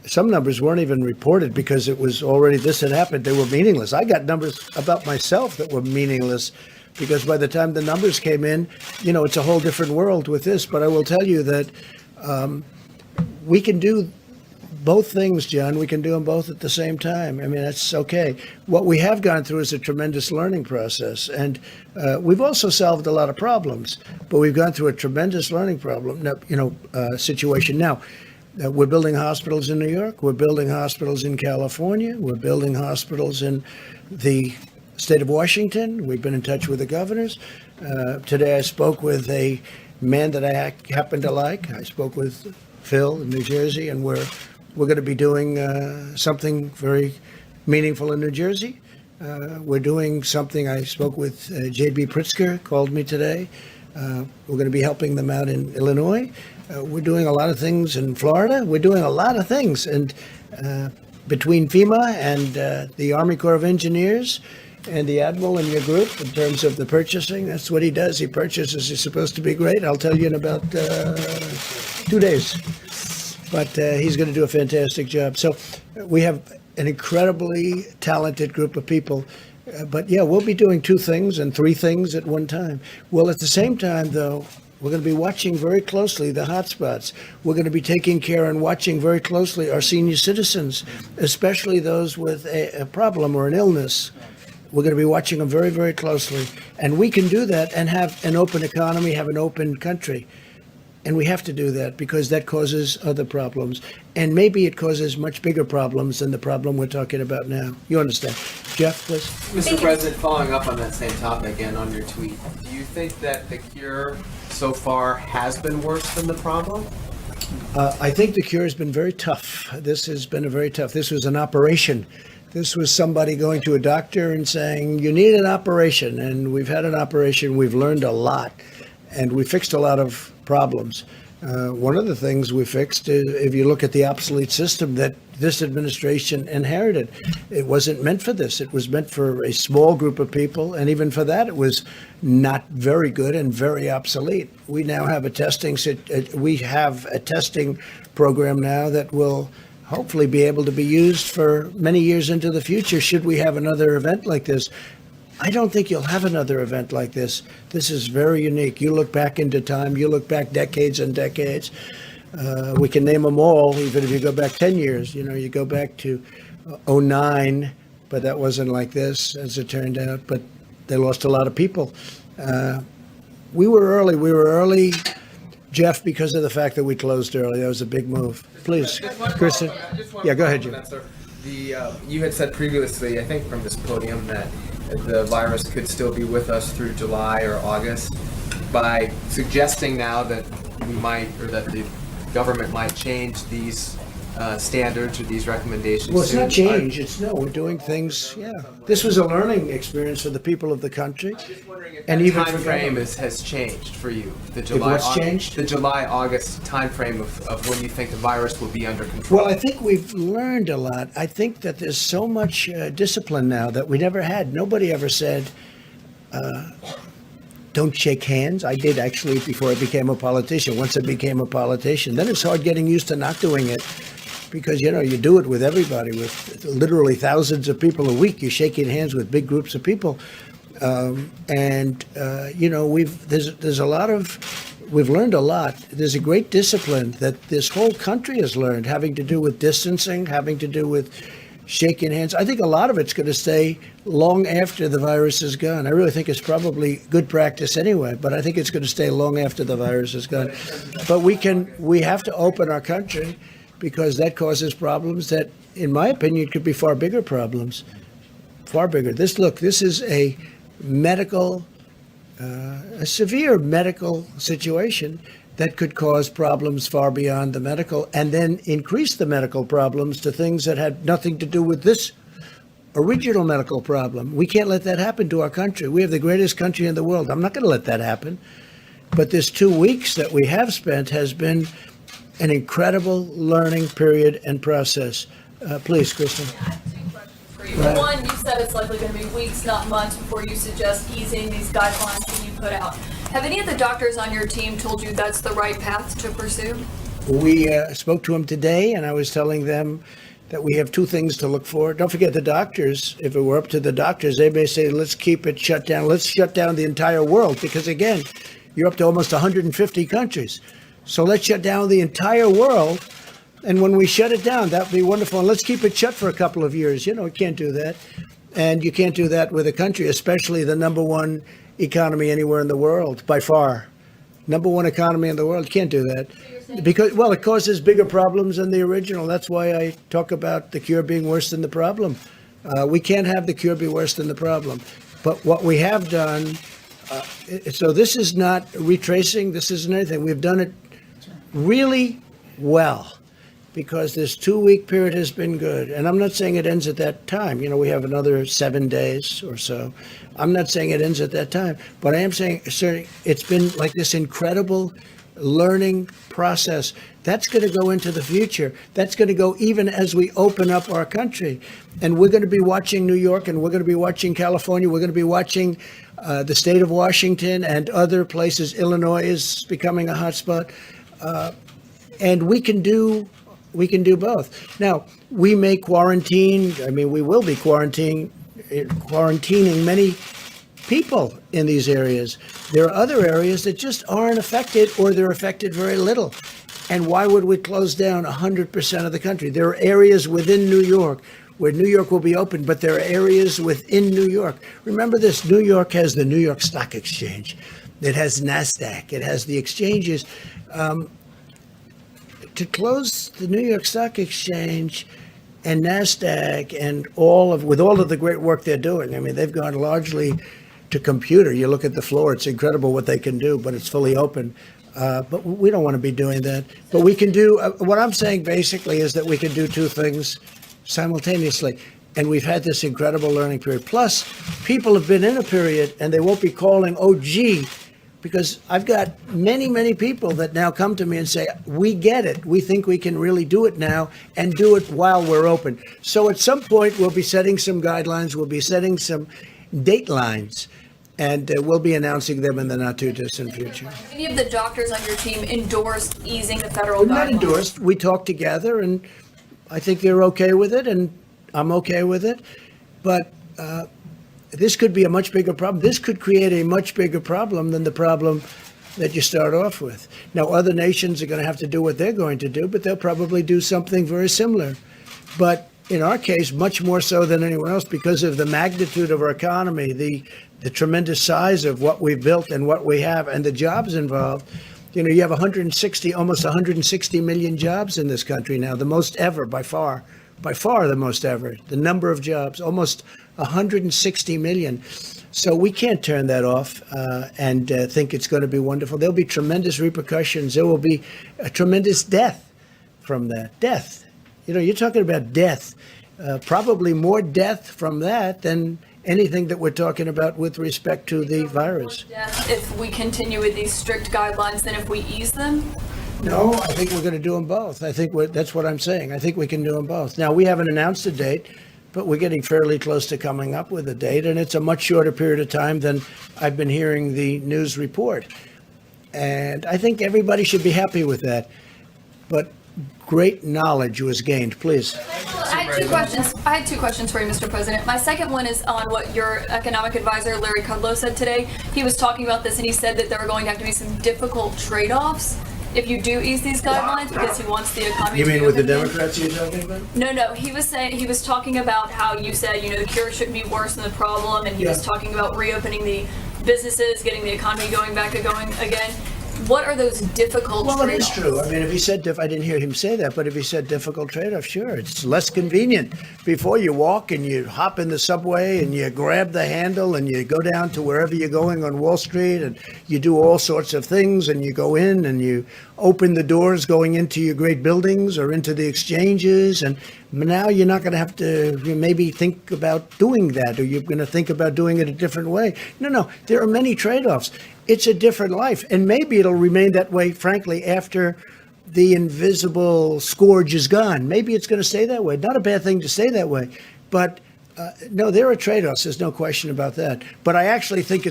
some numbers weren't even reported because it was already this had happened. They were meaningless. I got numbers about myself that were meaningless because by the time the numbers came in, it's a whole different world with this. But I will tell you that we can do both things, John. We can do them both at the same time. I mean, that's okay. What we have gone through is a tremendous learning process, and we've also solved a lot of problems. But we've gone through a tremendous learning situation. Now, we're building hospitals in New York. We're building hospitals in California. We're building hospitals in the state of Washington. We've been in touch with the governors. Today, I spoke with a man that I happen to like. I spoke with Phil in New Jersey, and we're going to be doing something very meaningful in New Jersey. We're doing something. I spoke with J.B. Pritzker, called me today. We're going to be helping them out in Illinois. We're doing a lot of things in Florida. We're doing a lot of things. And between FEMA and the Army Corps of Engineers and the Admiral in your group, in terms of the purchasing, that's what he does. He purchases. He's supposed to be great. I'll tell you in about 2 days. but he's going to do a fantastic job. So we have an incredibly talented group of people. But yeah, we'll be doing 2 things and 3 things at one time. Well, at the same time, though, we're going to be watching very closely the hotspots. We're going to be taking care and watching very closely our senior citizens, especially those with a problem or an illness. We're going to be watching them very, very closely. And we can do that and have an open economy, have an open country. And we have to do that because that causes other problems. And maybe it causes much bigger problems than the problem we're talking about now. You understand? Jeff, please. Mr. President, following up on that same topic and on your tweet, do you think that the cure so far has been worse than the problem? I think the cure has been very tough. This has been this was an operation. This was somebody going to a doctor and saying, you need an operation. And we've had an operation. We've learned a lot. And we fixed a lot of problems. One of the things we fixed is, if you look at the obsolete system that this administration inherited, it wasn't meant for this. It was meant for a small group of people. And even for that, it was not very good and very obsolete. We now have a testing program now that will hopefully be able to be used for many years into the future should we have another event like this. I don't think you'll have another event like this. This is very unique. You look back into time, you look back decades and decades. We can name them all, even if you go back 10 years. You go back to '09, but that wasn't like this, as it turned out. But they lost a lot of people. We were early, Jeff, because of the fact that we closed early. That was a big move. Please, Kristen. Yeah, go ahead, Jim. You had said previously, I think from this podium, that the virus could still be with us through July or August. By suggesting now that we might, or that the government might change these standards or these recommendations. Well, it's not change. We're doing things. Yeah, this was a learning experience for the people of the country. I'm just wondering if the time frame has changed for you. The July-August time frame of when you think the virus will be under control. Well, I think we've learned a lot. I think that there's so much discipline now that we never had. Nobody ever said, don't shake hands. I did actually before I became a politician. Once I became a politician, then it's hard getting used to not doing it. Because, you do it with everybody, with literally thousands of people a week. You're shaking hands with big groups of people. We've learned a lot. There's a great discipline that this whole country has learned, having to do with distancing, having to do with shaking hands. I think a lot of it's going to stay long after the virus is gone. I really think it's probably good practice anyway, but I think it's going to stay long after the virus is gone. But we have to open our country, because that causes problems that, in my opinion, could be far bigger problems, far bigger. This is a severe medical situation that could cause problems far beyond the medical, and then increase the medical problems to things that had nothing to do with this original medical problem. We can't let that happen to our country. We have the greatest country in the world. I'm not going to let that happen. But this 2 weeks that we have spent has been an incredible learning period and process. Please, Kristen. I have 2 questions for you. One, you said it's likely going to be weeks, not months, before you suggest easing these guidelines that you put out. Have any of the doctors on your team told you that's the right path to pursue? We spoke to them today, and I was telling them that we have 2 things to look for. Don't forget the doctors. If it were up to the doctors, they may say, let's keep it shut down. Let's shut down the entire world, because, again, you're up to almost 150 countries. So let's shut down the entire world. And when we shut it down, that would be wonderful. And let's keep it shut for a couple of years. We can't do that. And you can't do that with a country, especially the number 1 economy anywhere in the world, by far. Number 1 economy in the world. You can't do that. Because, it causes bigger problems than the original. That's why I talk about the cure being worse than the problem. We can't have the cure be worse than the problem. But what we have done, so this is not retracing. This isn't anything. We've done it really well, because this 2-week period has been good. And I'm not saying it ends at that time. We have another 7 days or so. I'm not saying it ends at that time, but I am saying it's been like this incredible learning process. That's going to go into the future. That's going to go even as we open up our country. And we're going to be watching New York, and we're going to be watching California. We're going to be watching the state of Washington and other places. Illinois is becoming a hotspot. And we can do both. Now, we may quarantine, we will be quarantining many people in these areas. There are other areas that just aren't affected, or they're affected very little. And why would we close down 100% of the country? There are areas within New York where New York will be open, but there are areas within New York. Remember this, New York has the New York Stock Exchange. It has NASDAQ. It has the exchanges. To close the New York Stock Exchange and NASDAQ and with all of the great work they're doing, they've gone largely to computer. You look at the floor, it's incredible what they can do, but it's fully open. But we don't want to be doing that. But we can do, what I'm saying basically is that we can do two things simultaneously. And we've had this incredible learning period. Plus, people have been in a period and they won't be calling, oh, gee, because I've got many, many people that now come to me and say, we get it. We think we can really do it now and do it while we're open. So at some point, we'll be setting some guidelines. We'll be setting some date lines. And we'll be announcing them in the not too distant future. Any of the doctors on your team endorsed easing the federal We're guidelines? not endorsed. We talked together, and I think they're okay with it, and I'm okay with it. But this could be a much bigger problem. This could create a much bigger problem than the problem that you start off with. Now, other nations are going to have to do what they're going to do, but they'll probably do something very similar. But in our case, much more so than anyone else, because of the magnitude of our economy, the tremendous size of what we've built and what we have, and the jobs involved. You have almost 160 million jobs in this country now, the most ever, by far the most ever. The number of jobs, almost 160 million. So we can't turn that off and think it's going to be wonderful. There'll be tremendous repercussions. There will be a tremendous death from that. Death. You're talking about death. Probably more death from that than anything that we're talking about with respect to the virus. If we continue with these strict guidelines than if we ease them? No, I think we're going to do them both. I think that's what I'm saying. I think we can do them both. Now, we haven't announced a date, but we're getting fairly close to coming up with a date, and it's a much shorter period of time than I've been hearing the news report. And I think everybody should be happy with that. But great knowledge was gained. Please. I had two questions for you, Mr. President. My second one is on what your economic advisor, Larry Kudlow, said today. He was talking about this, and he said that there are going to have to be some difficult trade-offs if you do ease these guidelines, because he wants the economy to be You mean with the open again. Democrats you're talking about? No. He was talking about how you said, the cure shouldn't be worse than the problem, and he was talking about reopening the businesses, getting the economy going again. What are those difficult trade-offs? Well, it is true. If he said, I didn't hear him say that, but if he said difficult trade-off, sure, it's less convenient. Before you walk and you hop in the subway and you grab the handle and you go down to wherever you're going on Wall Street and you do all sorts of things and you go in and you open the doors going into your great buildings or into the exchanges. And now you're not going to have to maybe think about doing that, or you're going to think about doing it a different way. No, there are many trade-offs. It's a different life, and maybe it'll remain that way, frankly, after the invisible scourge is gone. Maybe it's going to stay that way. Not a bad thing to stay that way, but no, there are trade-offs. There's no question about that. But I actually think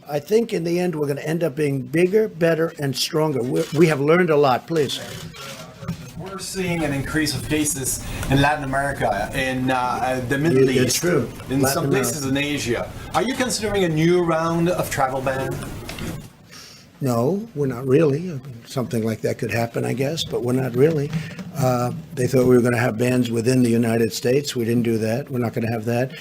I think in the end, we're going to end up being bigger, better, and stronger. We have learned a lot. Please. We're seeing an increase of cases in Latin America, in the Middle East, It's true. in Latin some places in Asia. Are you considering a new round of travel ban? No, we're not really. Something like that could happen, I guess, but we're not really. They thought we were going to have bans within the United States. We didn't do that. We're not going to have that.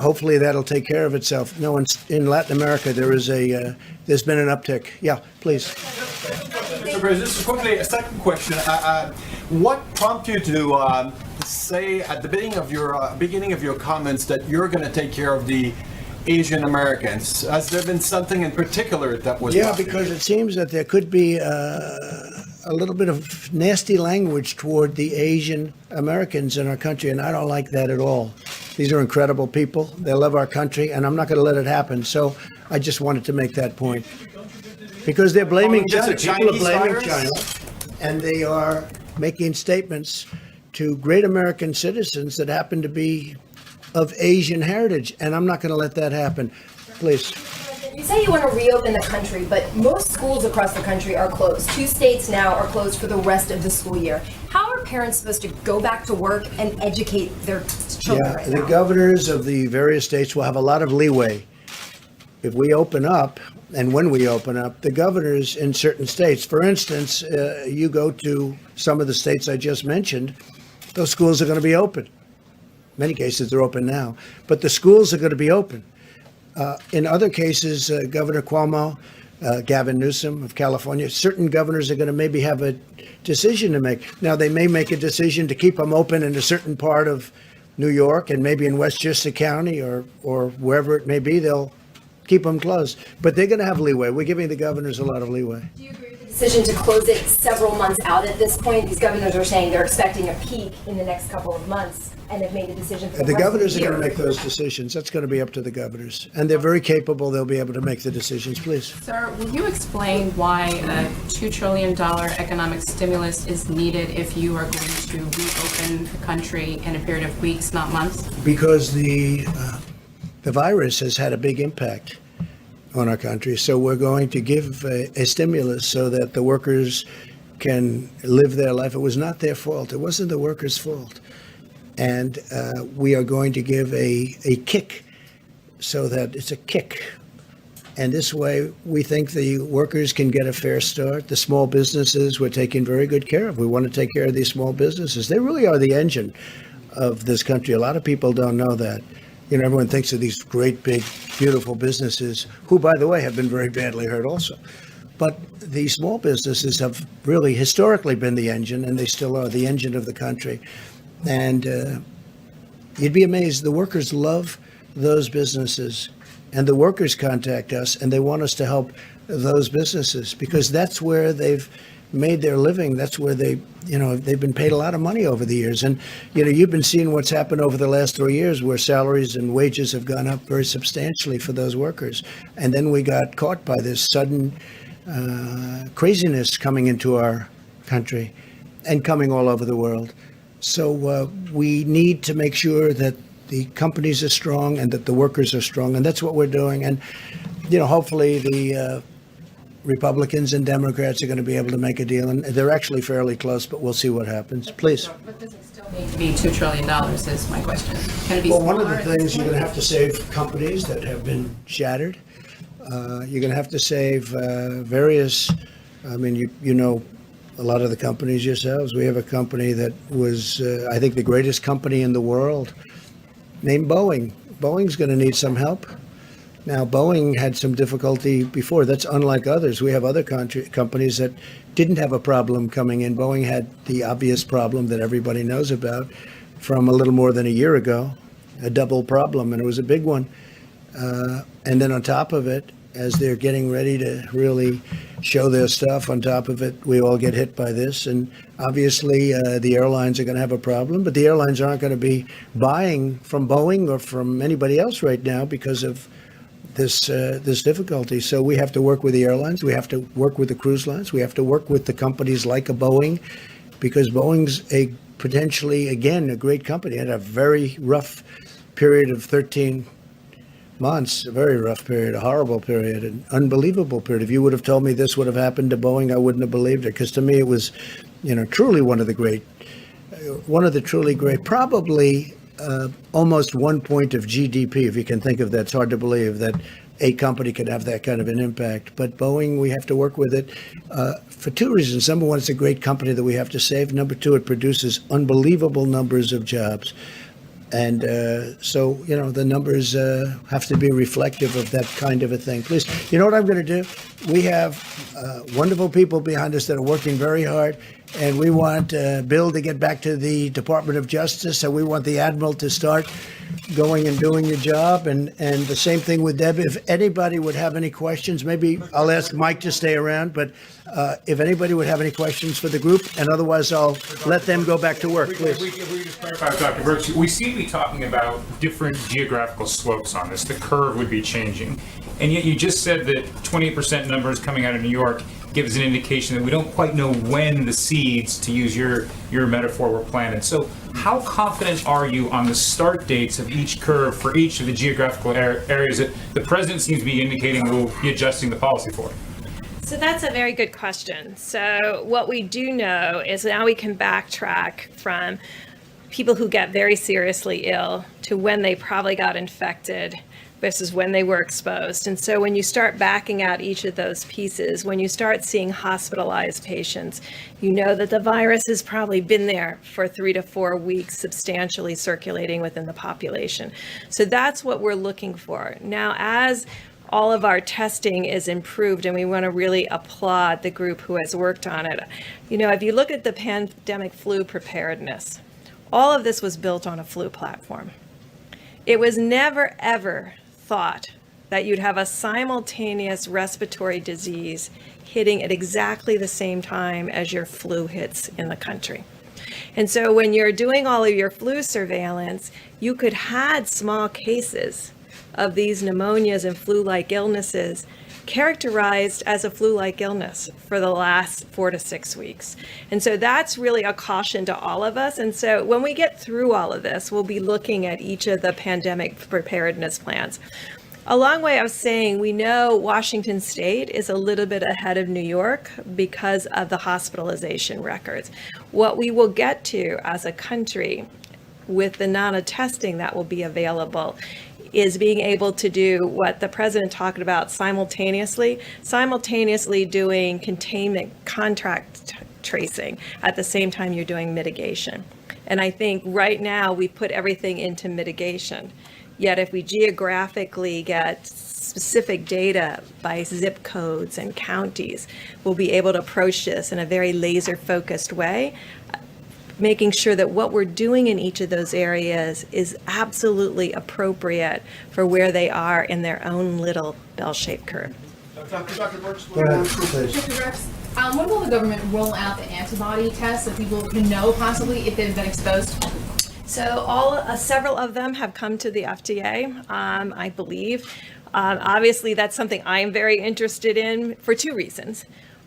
Hopefully that'll take care of itself. No, in Latin America, there's been an uptick. Yeah, please. Mr. President, just quickly, a second question. What prompted you to say at the beginning of your comments that you're going to take care of the Asian Americans? Has there been something in particular that was? Yeah, because it seems that there could be a little bit of nasty language toward the Asian Americans in our country, and I don't like that at all. These are incredible people. They love our country, and I'm not going to let it happen. So I just wanted to make that point. Because they're blaming China. People are blaming China, and they are making statements to great American citizens that happen to be of Asian heritage, and I'm not going to let that happen. Please. You say you want to reopen the country, but most schools across the country are closed. 2 states now are closed for the rest of the school year. How are parents supposed to go back to work and educate their children right The now? governors of the various states will have a lot of leeway. If we open up, and when we open up, the governors in certain states, for instance, you go to some of the states I just mentioned, those schools are going to be open. In many cases, they're open now, but the schools are going to be open. In other cases, Governor Cuomo, Gavin Newsom of California, certain governors are going to maybe have a decision to make. Now, they may make a decision to keep them open in a certain part of New York and maybe in Westchester County or wherever it may be, they'll keep them closed. But they're going to have leeway. We're giving the governors a lot of leeway. Do you agree with the decision to close it several months out at this point? These governors are saying they're expecting a peak in the next couple of months, and they've made a decision for the rest governors of the are year. going to make those decisions. That's going to be up to the governors. And they're very capable. They'll be able to make the decisions. Please. Sir, will you explain why a $2 trillion economic stimulus is needed if you are going to reopen the country in a period of weeks, not months? Because the virus has had a big impact on our country. So we're going to give a stimulus so that the workers can live their life. It was not their fault. It wasn't the workers' fault. And we are going to give a kick so that it's a kick. And this way, we think the workers can get a fair start. The small businesses we're taking very good care of. We want to take care of these small businesses. They really are the engine of this country. A lot of people don't know that. You know, everyone thinks of these great, big, beautiful businesses, who, by the way, have been very badly hurt also. But the small businesses have really historically been the engine, and they still are the engine of the country. And you'd be amazed. The workers love those businesses, and the workers contact us, and they want us to help those businesses because that's where they've made their living. That's where they've been paid a lot of money over the years. And, you've been seeing what's happened over the last 3 years where salaries and wages have gone up very substantially for those workers. And then we got caught by this sudden craziness coming into our country and coming all over the world. So we need to make sure that the companies are strong and that the workers are strong. And that's what we're doing. And, hopefully the Republicans and Democrats are going to be able to make a deal. And they're actually fairly close, but we'll see what happens. Please. But does it still need to be $2 trillion is my question. Can it be Well, one of smaller the at this things you're point? going to have to save companies that have been shattered. You're going to have to save various, you know a lot of the companies yourselves. We have a company that was, I think, the greatest company in the world, named Boeing. Boeing's going to need some help. Now, Boeing had some difficulty before. That's unlike others. We have other companies that didn't have a problem coming in. Boeing had the obvious problem that everybody knows about from a little more than a year ago, a double problem, and it was a big one. And then on top of it, as they're getting ready to really show their stuff, on top of it, we all get hit by this. And obviously, the airlines are going to have a problem, but the airlines aren't going to be buying from Boeing or from anybody else right now because of this difficulty. So we have to work with the airlines. We have to work with the cruise lines. We have to work with the companies like a Boeing, because Boeing's a potentially, again, a great company. It had a very rough period of 13 months, a very rough period, a horrible period, an unbelievable period. If you would have told me this would have happened to Boeing, I wouldn't have believed it, because to me it was, truly one of the truly great, probably almost 1 point of GDP, if you can think of that. It's hard to believe that a company could have that kind of an impact. But Boeing, we have to work with it for two reasons. Number one, it's a great company that we have to save. Number two, it produces unbelievable numbers of jobs. And so, the numbers have to be reflective of that kind of a thing. Please, you know what I'm going to do? We have wonderful people behind us that are working very hard. And we want Bill to get back to the Department of Justice. And we want the Admiral to start going and doing your job. And the same thing with Deb. If anybody would have any questions, maybe I'll ask Mike to stay around. But if anybody would have any questions for the group, and otherwise I'll let them go back to work, please. If we just clarify, Dr. Birx, we seem to be talking about different geographical slopes on this. The curve would be changing. And yet you just said that 28% numbers coming out of New York. gives an indication that we don't quite know when the seeds, to use your metaphor, were planted. So how confident are you on the start dates of each curve for each of the geographical areas that the president seems to be indicating we'll be adjusting the policy for? So that's a very good question. So what we do know is now we can backtrack from people who get very seriously ill to when they probably got infected versus when they were exposed. And so when you start backing out each of those pieces, when you start seeing hospitalized patients, you know that the virus has probably been there for 3 to 4 weeks, substantially circulating within the population. So that's what we're looking for. Now, as all of our testing is improved, and we want to really applaud the group who has worked on it. You know, if you look at the pandemic flu preparedness, all of this was built on a flu platform. It was never, ever thought that you'd have a simultaneous respiratory disease hitting at exactly the same time as your flu hits in the country. And so when you're doing all of your flu surveillance, you could have small cases of these pneumonias and flu-like illnesses characterized as a flu-like illness for the last 4 to 6 weeks. And so that's really a caution to all of us. And so when we get through all of this, we'll be looking at each of the pandemic preparedness plans. A long way of saying we know Washington State is a little bit ahead of New York because of the hospitalization records. What we will get to as a country with the amount of testing that will be available is being able to do what the president talked about simultaneously doing containment contract tracing at the same time you're doing mitigation. And I think right now we put everything into mitigation. Yet if we geographically get specific data by zip codes and counties, we'll be able to approach this in a very laser focused way, making sure that what we're doing in each of those areas is absolutely appropriate for where they are in their own little bell-shaped curve. Dr. Birx, Go ahead, please. Dr. Birx, when will the government roll out the antibody tests so people can know possibly if they've been exposed? So several of them have come to the FDA, I believe. Obviously, that's something I am very interested in for 2 reasons.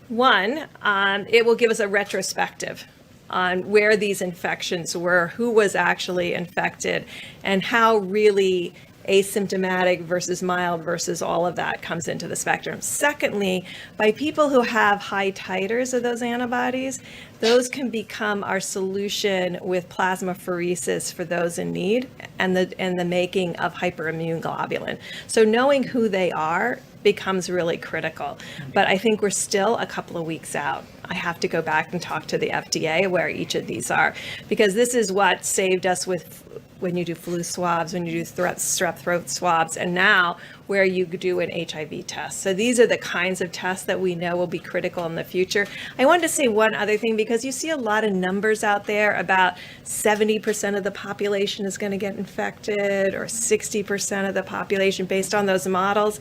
One, it will give us a retrospective on where these infections were, who was actually infected, and how really asymptomatic versus mild versus all of that comes into the spectrum. Secondly, by people who have high titers of those antibodies, those can become our solution with plasmapheresis for those in need and the making of hyperimmune globulin. So knowing who they are becomes really critical. But I think we're still a couple of weeks out. I have to go back and talk to the FDA where each of these are, because this is what saved us with when you do flu swabs, when you do strep throat swabs, and now where you do an HIV test. So these are the kinds of tests that we know will be critical in the future. I wanted to say one other thing, because you see a lot of numbers out there about 70% of the population is going to get infected or 60% of the population based on those models.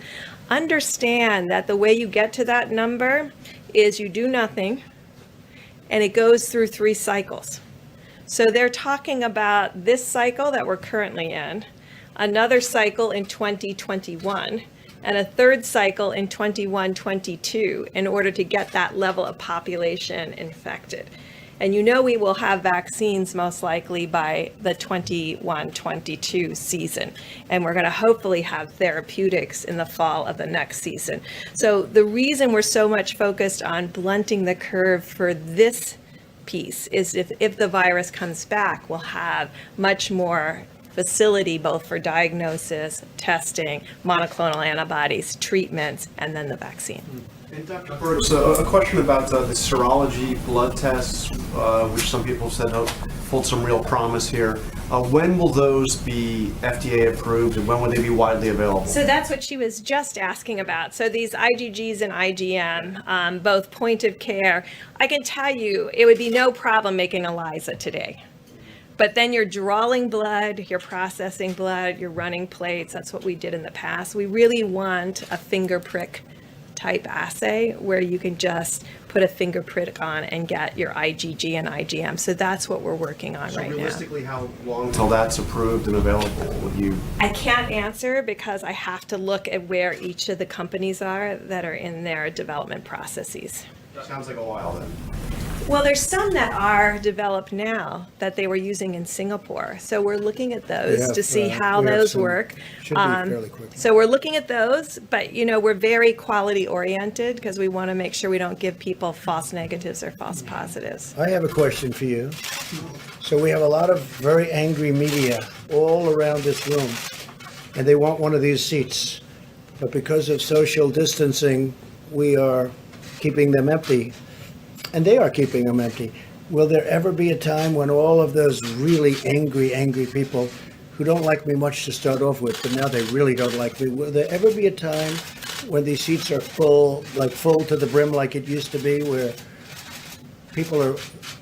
Understand that the way you get to that number is you do nothing, and it goes through 3 cycles. So they're talking about this cycle that we're currently in, another cycle in 2021, and a third cycle in 21-22 in order to get that level of population infected. And you know we will have vaccines most likely by the 21-22 season. And we're going to hopefully have therapeutics in the fall of the next season. So the reason we're so much focused on blunting the curve for this piece is if the virus comes back, we'll have much more facility both for diagnosis, testing, monoclonal antibodies, treatments, and then the vaccine. And Dr. Birx, a question about the serology blood tests, which some people said hold some real promise here. When will those be FDA approved, and when will they be widely available? So that's what she was just asking about. So these IgGs and IgM, both point of care, I can tell you it would be no problem making ELISA today. But then you're drawing blood, you're processing blood, you're running plates. That's what we did in the past. We really want a finger prick type assay where you can just put a fingerprint on and get your IgG and IgM. So that's what we're working on right now. Realistically, how long till that's approved and available? Would you? I can't answer because I have to look at where each of the companies are that are in their development processes. Sounds like a while then. Well, there's some that are developed now that they were using in Singapore. So we're looking at those to see how those work. Should be fairly quick. So we're looking at those, but we're very quality oriented because we want to make sure we don't give people false negatives or false positives. I have a question for you. So we have a lot of very angry media all around this room, and they want one of these seats. But because of social distancing, we are keeping them empty, and they are keeping them empty. Will there ever be a time when all of those really angry people who don't like me much to start off with, but now they really don't like me, will there ever be a time when these seats are full to the brim like it used to be, where people are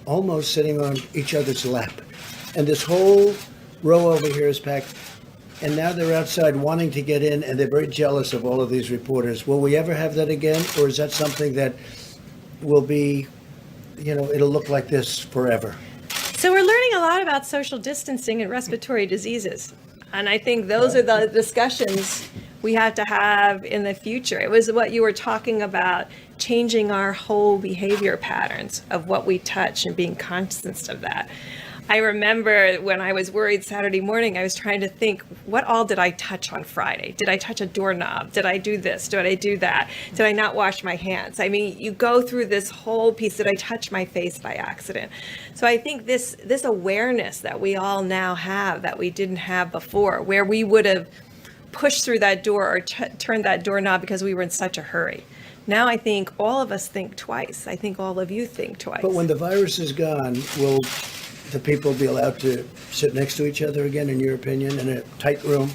almost sitting on each other's lap, and this whole row over here is packed, and now they're outside wanting to get in, and they're very jealous of all of these reporters? Will we ever have that again, or is that something that will be, it'll look like this forever? So we're learning a lot about social distancing and respiratory diseases. And I think those are the discussions we have to have in the future. It was what you were talking about, changing our whole behavior patterns of what we touch and being conscious of that. I remember when I was worried Saturday morning, I was trying to think, what all did I touch on Friday? Did I touch a doorknob? Did I do this? Did I do that? Did I not wash my hands? I mean, you go through this whole piece. Did I touch my face by accident? So I think this awareness that we all now have that we didn't have before, where we would have pushed through that door or turned that doorknob because we were in such a hurry. Now I think all of us think twice. I think all of you think twice. But when the virus is gone, will the people be allowed to sit next to each other again, in your opinion, in a tight room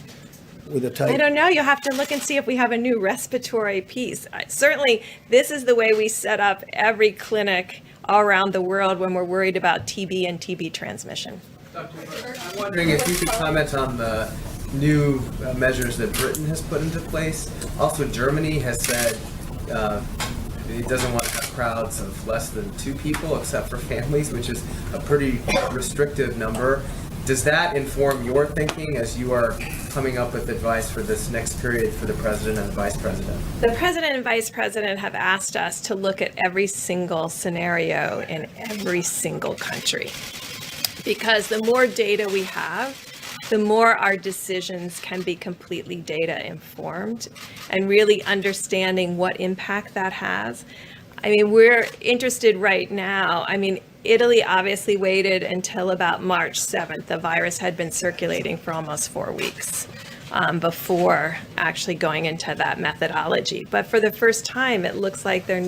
with a tight? I don't know. You'll have to look and see if we have a new respiratory piece. Certainly, this is the way we set up every clinic all around the world when we're worried about TB and TB transmission. I'm wondering if you could comment on the new measures that Britain has put into place. Also, Germany has said it doesn't want to have crowds of less than 2 people except for families, which is a pretty restrictive number. Does that inform your thinking as you are coming up with advice for this next period for the president and the vice president? The president and vice president have asked us to look at every single scenario in every single country, because the more data we have, the more our decisions can be completely data informed and really understanding what impact that has. I mean, we're interested right now. I mean, Italy obviously waited until about March 7th. The virus had been circulating for almost 4 weeks before actually going into that methodology. But for the first time, it looks like their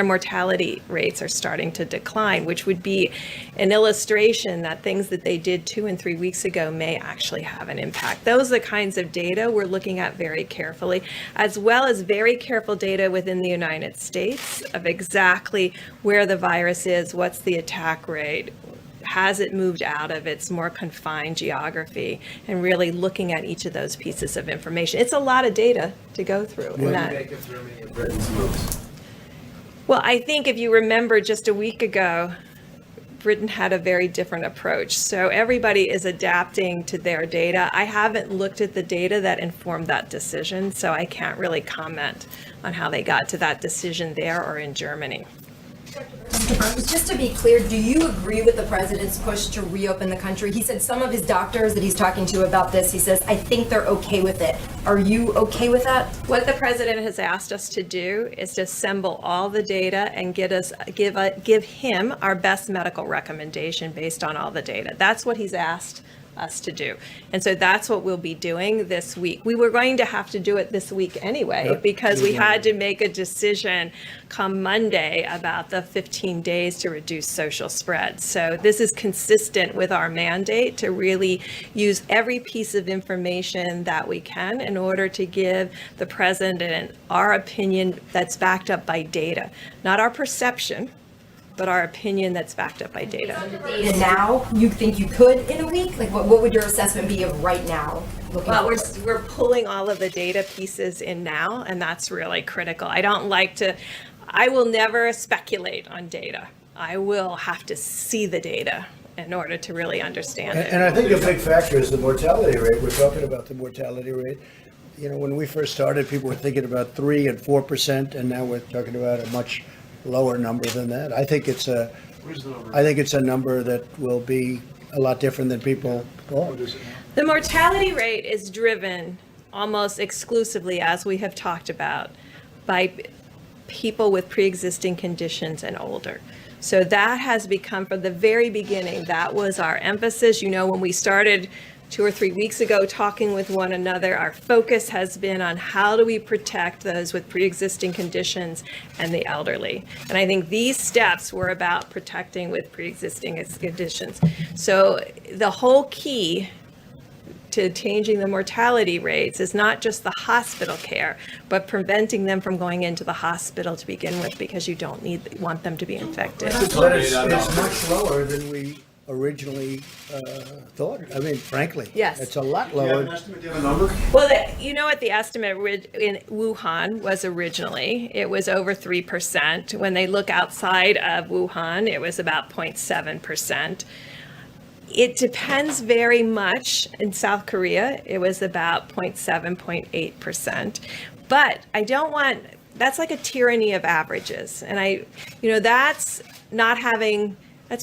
mortality rates are starting to decline, which would be an illustration that things that they did 2 and 3 weeks ago may actually have an impact. Those are the kinds of data we're looking at very carefully, as well as very careful data within the United States of exactly where the virus is, what's the attack rate, has it moved out of its more confined geography, and really looking at each of those pieces of information. It's a lot of data to go through. What do you make of Germany and Britain's moves? Well, I think if you remember just a week ago, Britain had a very different approach. So everybody is adapting to their data. I haven't looked at the data that informed that decision, so I can't really comment on how they got to that decision there or in Germany. Just to be clear, do you agree with the president's push to reopen the country? He said some of his doctors that he's talking to about this, he says, I think they're okay with it. Are you okay with that? What the president has asked us to do is to assemble all the data and give him our best medical recommendation based on all the data. That's what he's asked us to do. And so that's what we'll be doing this week. We were going to have to do it this week anyway, because we had to make a decision come Monday about the 15 days to reduce social spread. So this is consistent with our mandate to really use every piece of information that we can in order to give the president our opinion that's backed up by data, not our perception, but our opinion that's backed up by data. Data now, you think you could in a week? Like what would your assessment be of right now? looking Well, forward? we're pulling all of the data pieces in now, and that's really critical. I will never speculate on data. I will have to see the data in order to really understand it. And I think a big factor is the mortality rate. We're talking about the mortality rate. You know, when we first started, people were thinking about 3 and 4%, and now we're talking about a much lower number than that. I think it's a number that will be a lot different than people thought. The mortality rate is driven almost exclusively, as we have talked about, by people with pre-existing conditions and older. So that has become, from the very beginning, that was our emphasis. You know, when we started 2 or 3 weeks ago talking with one another, our focus has been on how do we protect those with pre-existing conditions and the elderly. And I think these steps were about protecting with pre-existing conditions. So the whole key to changing the mortality rates is not just the hospital care, but preventing them from going into the hospital to begin with, because you don't want them to be infected. But it's much lower than we originally thought. I mean, frankly. Yes. It's a lot lower. Do you have a number? Well, you know what the estimate in Wuhan was originally? It was over 3%. When they look outside of Wuhan, it was about 0.7%. It depends very much. In South Korea, it was about 0.7, 0.8%. But I don't want, that's like a tyranny of averages. And that's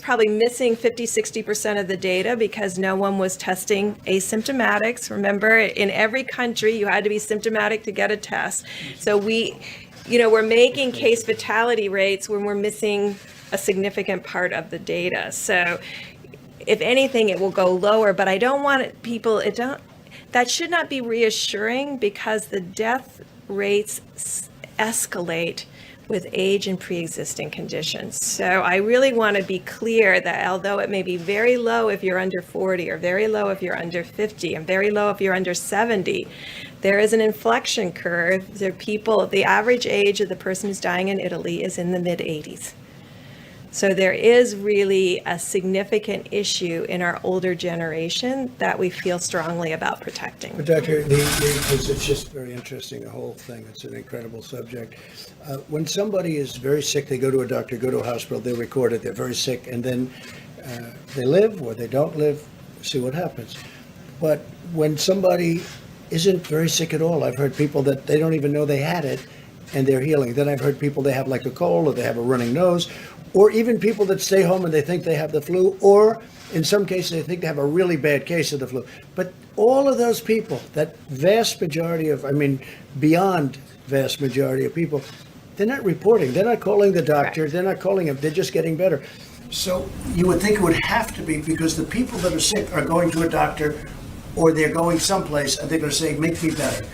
probably missing 50, 60% of the data because no one was testing asymptomatics. Remember, in every country, you had to be symptomatic to get a test. So we're making case fatality rates when we're missing a significant part of the data. So if anything, it will go lower, but I don't want that should not be reassuring, because the death rates escalate with age and pre-existing conditions. So I really want to be clear that although it may be very low if you're under 40, or very low if you're under 50, and very low if you're under 70, there is an inflection curve. The average age of the person who's dying in Italy is in the mid-80s. So there is really a significant issue in our older generation that we feel strongly about protecting. But Dr., it's just very interesting, the whole thing. It's an incredible subject. When somebody is very sick, they go to a doctor, go to a hospital, they record it, they're very sick, and then they live or they don't live, see what happens. But when somebody isn't very sick at all, I've heard people that they don't even know they had it and they're healing. Then I've heard people, they have like a cold or they have a running nose, or even people that stay home and they think they have the flu, or in some cases they think they have a really bad case of the flu. But all of those people, that vast majority of, beyond vast majority of people, they're not reporting. They're not calling the doctor. Right. They're not calling him. They're just getting better. So you would think it would have to be, because the people that are sick are going to a doctor, or they're going someplace and they're going to say, make me better.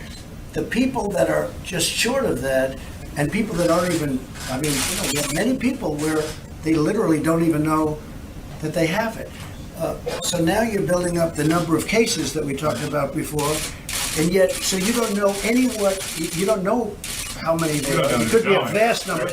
The people that are just short of that, and people that aren't even, we have many people where they literally don't even know that they have it. So now you're building up the number of cases that we talked about before, and yet, so you don't know you don't know how many there are. It could be a vast number.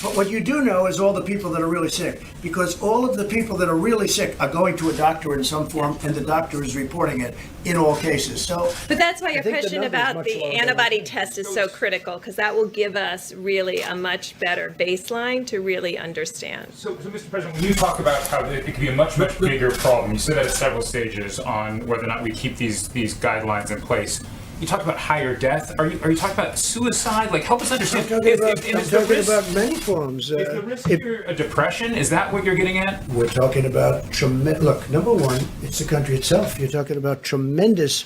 But what you do know is all the people that are really sick, because all of the people that are really sick are going to a doctor in some form, and the doctor is reporting it in all cases. But that's why your question about the antibody test is so critical, because that will give us really a much better baseline to really understand. So Mr. President, when you talk about how it could be a much, much bigger problem, you said that at several stages on whether or not we keep these guidelines in place. You talk about higher death. Are you talking about suicide? Like, help us understand. I'm talking about many forms. Is the risk here a depression? Is that what you're getting at? We're talking about tremendous. Look, number one, it's the country itself. You're talking about tremendous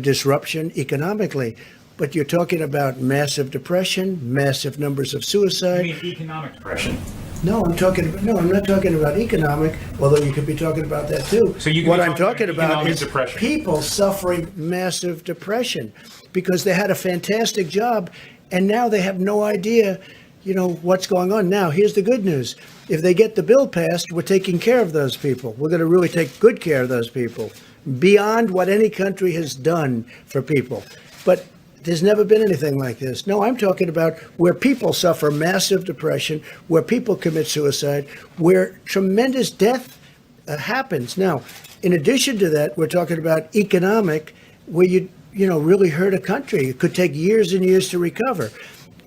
disruption economically, but you're talking about massive depression, massive numbers of suicide. You mean economic depression? No, I'm not talking about economic, although you could be talking about that too. So what I'm talking about is depression. People suffering massive depression because they had a fantastic job and now they have no idea, what's going on. Now, here's the good news. If they get the bill passed, we're taking care of those people. We're going to really take good care of those people beyond what any country has done for people. But there's never been anything like this. No, I'm talking about where people suffer massive depression, where people commit suicide, where tremendous death happens. Now, in addition to that, we're talking about economic where you really hurt a country. It could take years and years to recover.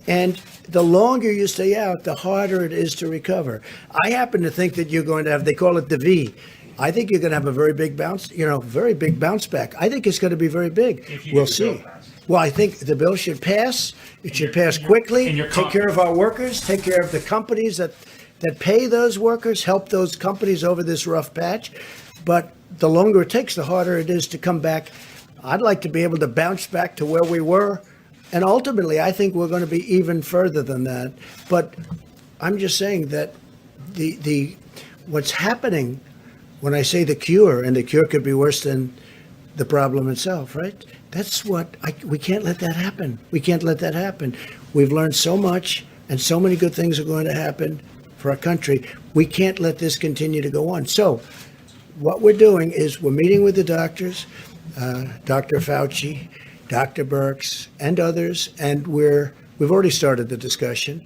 And the longer you stay out, the harder it is to recover. I happen to think that you're going to have, they call it the V. I think you're going to have a very big bounce back. I think it's going to be very big. We'll see. Well, I think the bill should pass. It should pass quickly. Take care of our workers, take care of the companies that pay those workers, help those companies over this rough patch. But the longer it takes, the harder it is to come back. I'd like to be able to bounce back to where we were. And ultimately, I think we're going to be even further than that. But I'm just saying that what's happening when I say the cure, and the cure could be worse than the problem itself, right? That's we can't let that happen. We can't let that happen. We've learned so much, and so many good things are going to happen for our country. We can't let this continue to go on. So what we're doing is we're meeting with the doctors, Dr. Fauci, Dr. Birx, and others, and we've already started the discussion.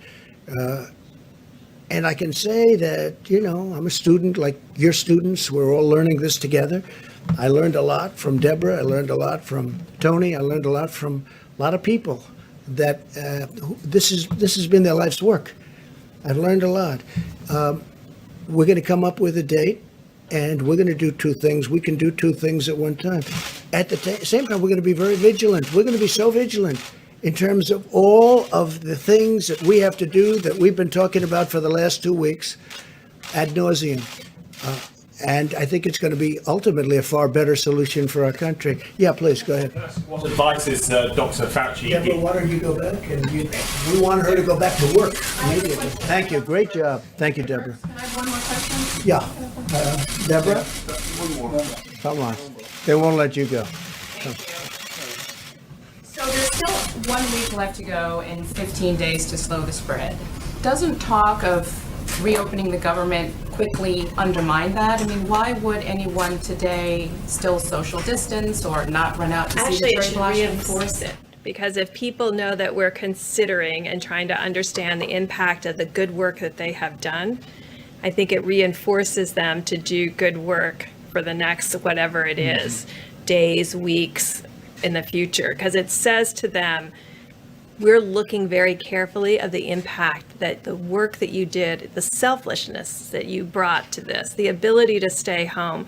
And I can say that, I'm a student like your students. We're all learning this together. I learned a lot from Deborah. I learned a lot from Tony. I learned a lot from a lot of people that this has been their life's work. I've learned a lot. We're going to come up with a date, and we're going to do two things. We can do two things at one time. At the same time, we're going to be very vigilant. We're going to be so vigilant in terms of all of the things that we have to do that we've been talking about for the last 2 weeks ad nauseum. And I think it's going to be ultimately a far better solution for our country. Yeah, please, go ahead. What advice is Dr. Fauci? Deborah, why don't you go back? And we want her to go back to work immediately. Thank you. Great job. Thank you, Deborah. Can I have one more question? Yeah. Deborah? One more. Come on. They won't let you go. So there's still 1 week left to go and 15 days to slow the spread. Doesn't talk of reopening the government quickly undermine that? I mean, why would anyone today still social distance or not run out to see the Actually, it cherry should blossoms? reinforce it, because if people know that we're considering and trying to understand the impact of the good work that they have done, I think it reinforces them to do good work for the next whatever it is, days, weeks in the future, because it says to them, we're looking very carefully of the impact that the work that you did, the selflessness that you brought to this, the ability to stay home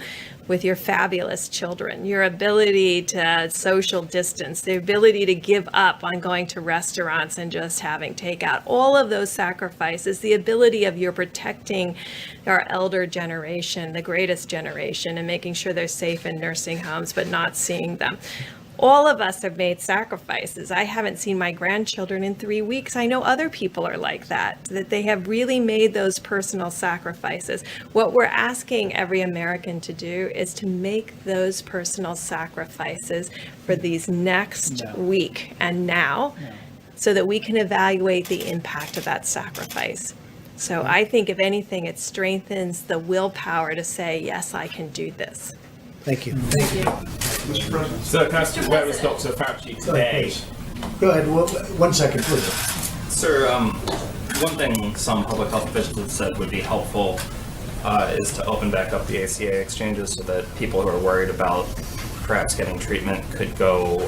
with your fabulous children, your ability to social distance, the ability to give up on going to restaurants and just having takeout, all of those sacrifices, the ability of your protecting our elder generation, the greatest generation, and making sure they're safe in nursing homes, but not seeing them. All of us have made sacrifices. I haven't seen my grandchildren in 3 weeks. I know other people are like that they have really made those personal sacrifices. What we're asking every American to do is to make those personal sacrifices for these next week and now, so that we can evaluate the impact of that sacrifice. So I think, if anything, it strengthens the willpower to say, yes, I can do this. Thank you. Thank you. Mr. President. Sir, can I ask, where is Dr. Fauci today? Go ahead. 1 second, please. Sir, one thing some public health officials have said would be helpful is to open back up the ACA exchanges so that people who are worried about perhaps getting treatment could go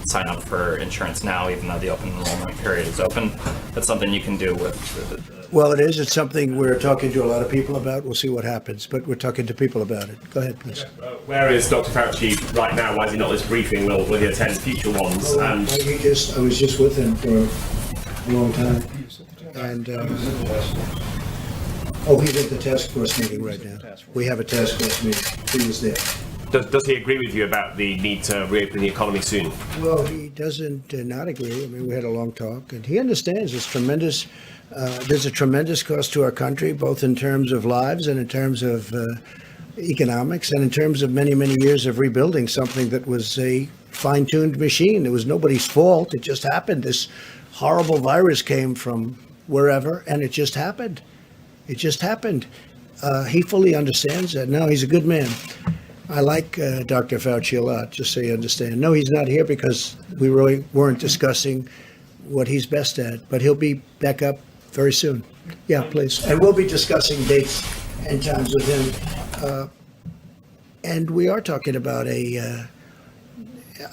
sign up for insurance now, even though the open enrollment period is open. That's something you can do with Well, it is. It's something we're talking to a lot of people about. We'll see what happens, but we're talking to people about it. Go ahead, please. Where is Dr. Fauci right now? Why is he not at this briefing? Will he attend future ones? I was just with him for a long time. And he's at the task force meeting right now. We have a task force meeting. He was there. Does he agree with you about the need to reopen the economy soon? Well, he doesn't not agree. I mean, we had a long talk, and he understands there's a tremendous cost to our country, both in terms of lives and in terms of economics and in terms of many, many years of rebuilding something that was a fine-tuned machine. It was nobody's fault. It just happened. This horrible virus came from wherever, and it just happened. It just happened. He fully understands that. No, he's a good man. I like Dr. Fauci a lot, just so you understand. No, he's not here because we really weren't discussing what he's best at, but he'll be back up very soon. Yeah, please. And we'll be discussing dates and times with him. And we are talking about a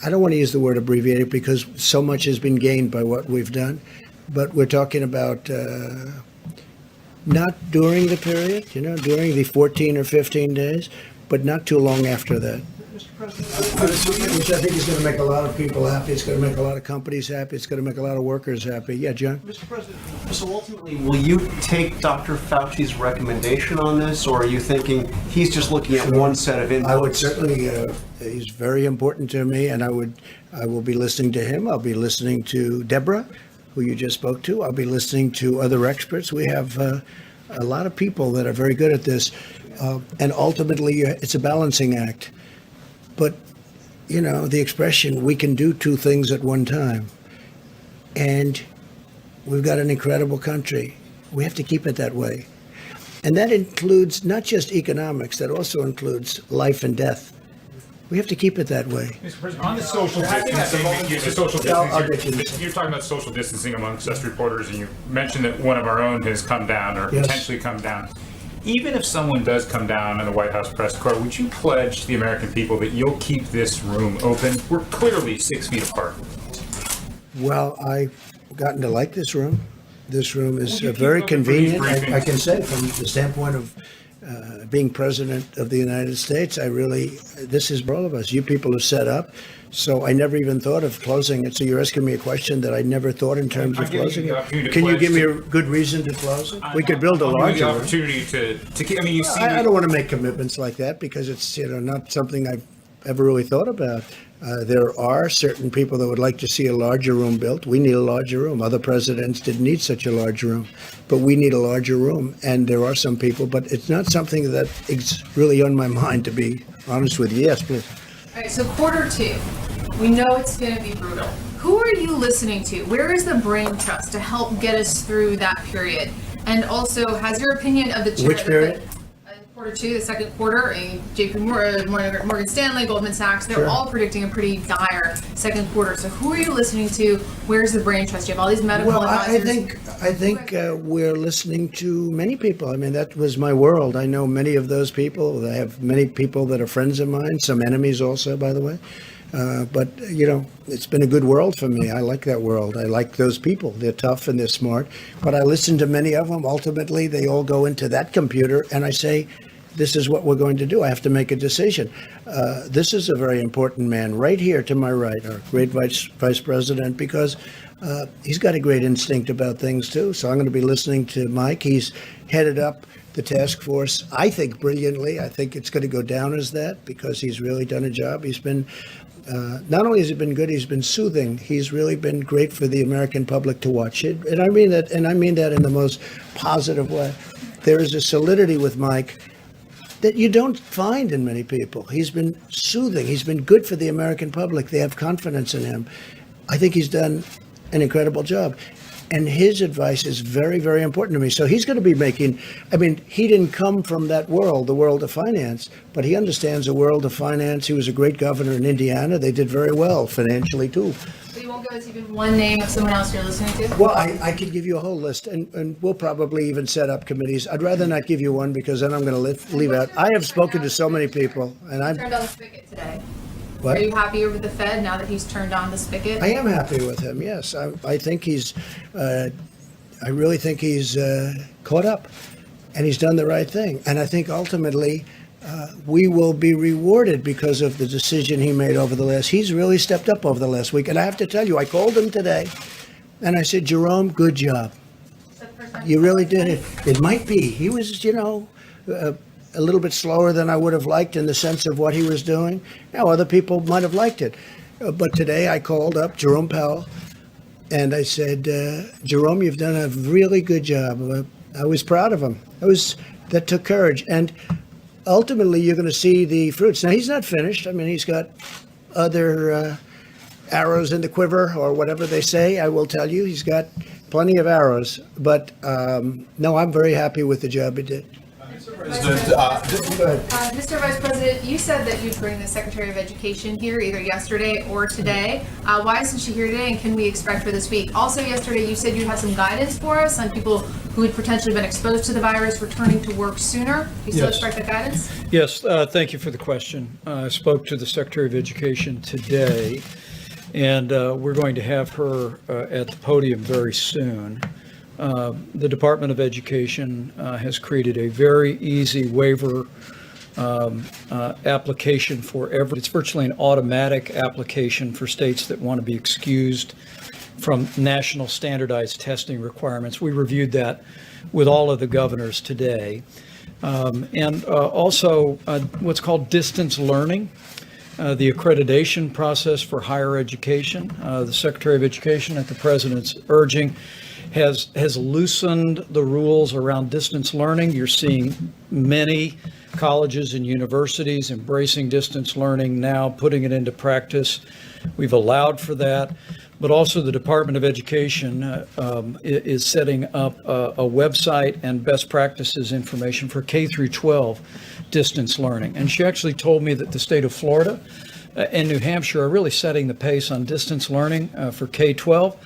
I don't want to use the word abbreviated because so much has been gained by what we've done, but we're talking about not during the period, during the 14 or 15 days, but not too long after that. Which I think is going to make a lot of people happy. It's going to make a lot of companies happy. It's going to make a lot of workers happy. Yeah, John? Mr. President, so ultimately, will you take Dr. Fauci's recommendation on this, or are you thinking he's just looking at one set of inputs? I would certainly, he's very important to me, and I will be listening to him. I'll be listening to Deborah, who you just spoke to. I'll be listening to other experts. We have a lot of people that are very good at this, and ultimately, it's a balancing act. But, the expression, we can do two things at one time. And we've got an incredible country. We have to keep it that way. And that includes not just economics, that also includes life and death. We have to keep it that way. Mr. President, on the social distancing, you're talking about social distancing amongst us reporters, and you mentioned that one of our own has come down or potentially come down. Even if someone does come down in the White House press corps, would you pledge to the American people that you'll keep this room open? We're clearly 6 feet apart. Well, I've gotten to like this room. This room is very convenient. I can say from the standpoint of being president of the United States, this is for all of us. You people have set up. So I never even thought of closing it. So you're asking me a question that I never thought in terms of closing it. Can you give me a good reason to close it? We could build a larger one. Opportunity to I mean, you see. I don't want to make commitments like that because it's not something I've ever really thought about. There are certain people that would like to see a larger room built. We need a larger room. Other presidents didn't need such a large room, but we need a larger room. And there are some people, but it's not something that is really on my mind, to be honest with you. Yes, please. All right, so Q2, we know it's going to be brutal. Who are you listening to? Where is the brain trust to help get us through that period? And also, has your opinion of the Which period? Q2, the second quarter, JP Morgan Stanley, Goldman Sachs, they're all predicting a pretty dire second quarter. So who are you listening to? Where's the brain trust? You have all these medical advisors. I think we're listening to many people. I mean, that was my world. I know many of those people. I have many people that are friends of mine, some enemies also, by the way. But, it's been a good world for me. I like that world. I like those people. They're tough and they're smart. But I listen to many of them. Ultimately, they all go into that computer and I say, this is what we're going to do. I have to make a decision. This is a very important man right here to my right, our great vice president, because he's got a great instinct about things, too. So I'm going to be listening to Mike. He's headed up the task force, I think, brilliantly. I think it's going to go down as that because he's really done a job. He's been not only has he been good, he's been soothing. He's really been great for the American public to watch it. And I mean that in the most positive way. There is a solidity with Mike that you don't find in many people. He's been soothing. He's been good for the American public. They have confidence in him. I think he's done an incredible job. And his advice is very, very important to me. So he's going to be he didn't come from that world, the world of finance, but he understands the world of finance. He was a great governor in Indiana. They did very well financially, too. So you won't give us even one name of someone else you're listening to? Well, I could give you a whole list, and we'll probably even set up committees. I'd rather not give you one because then I'm going to leave out. I have spoken to so many people, and I've turned on the spigot today. What? Are you happier with the Fed now that he's turned on the spigot? I am happy with him, yes. I think I really think he's caught up and he's done the right thing. And I think ultimately we will be rewarded because of the decision he made he's really stepped up over the last week. And I have to tell you, I called him today and I said, Jerome, good job. You really did it. It might be. He was, a little bit slower than I would have liked in the sense of what he was doing. Now, other people might have liked it. But today I called up Jerome Powell and I said, Jerome, you've done a really good job. I was proud of him. That took courage. And ultimately, you're going to see the fruits. Now, he's not finished. I mean, he's got other arrows in the quiver or whatever they say. I will tell you, he's got plenty of arrows. But no, I'm very happy with the job he did. Mr. Vice President, you said that you'd bring the Secretary of Education here either yesterday or today. Why isn't she here today, and can we expect her this week? Also yesterday, you said you had some guidance for us on people who had potentially been exposed to the virus returning to work sooner. Do you still Yes. expect that guidance? Yes, thank you for the question. I spoke to the Secretary of Education today, and we're going to have her at the podium very soon. The Department of Education has created a very easy waiver application for it's virtually an automatic application for states that want to be excused from national standardized testing requirements. We reviewed that with all of the governors today. And also what's called distance learning, the accreditation process for higher education. The Secretary of Education, at the President's urging, has loosened the rules around distance learning. You're seeing many colleges and universities embracing distance learning now, putting it into practice. We've allowed for that. But also the Department of Education is setting up a website and best practices information for K through 12 distance learning. And she actually told me that the state of Florida and New Hampshire are really setting the pace on distance learning for K-12.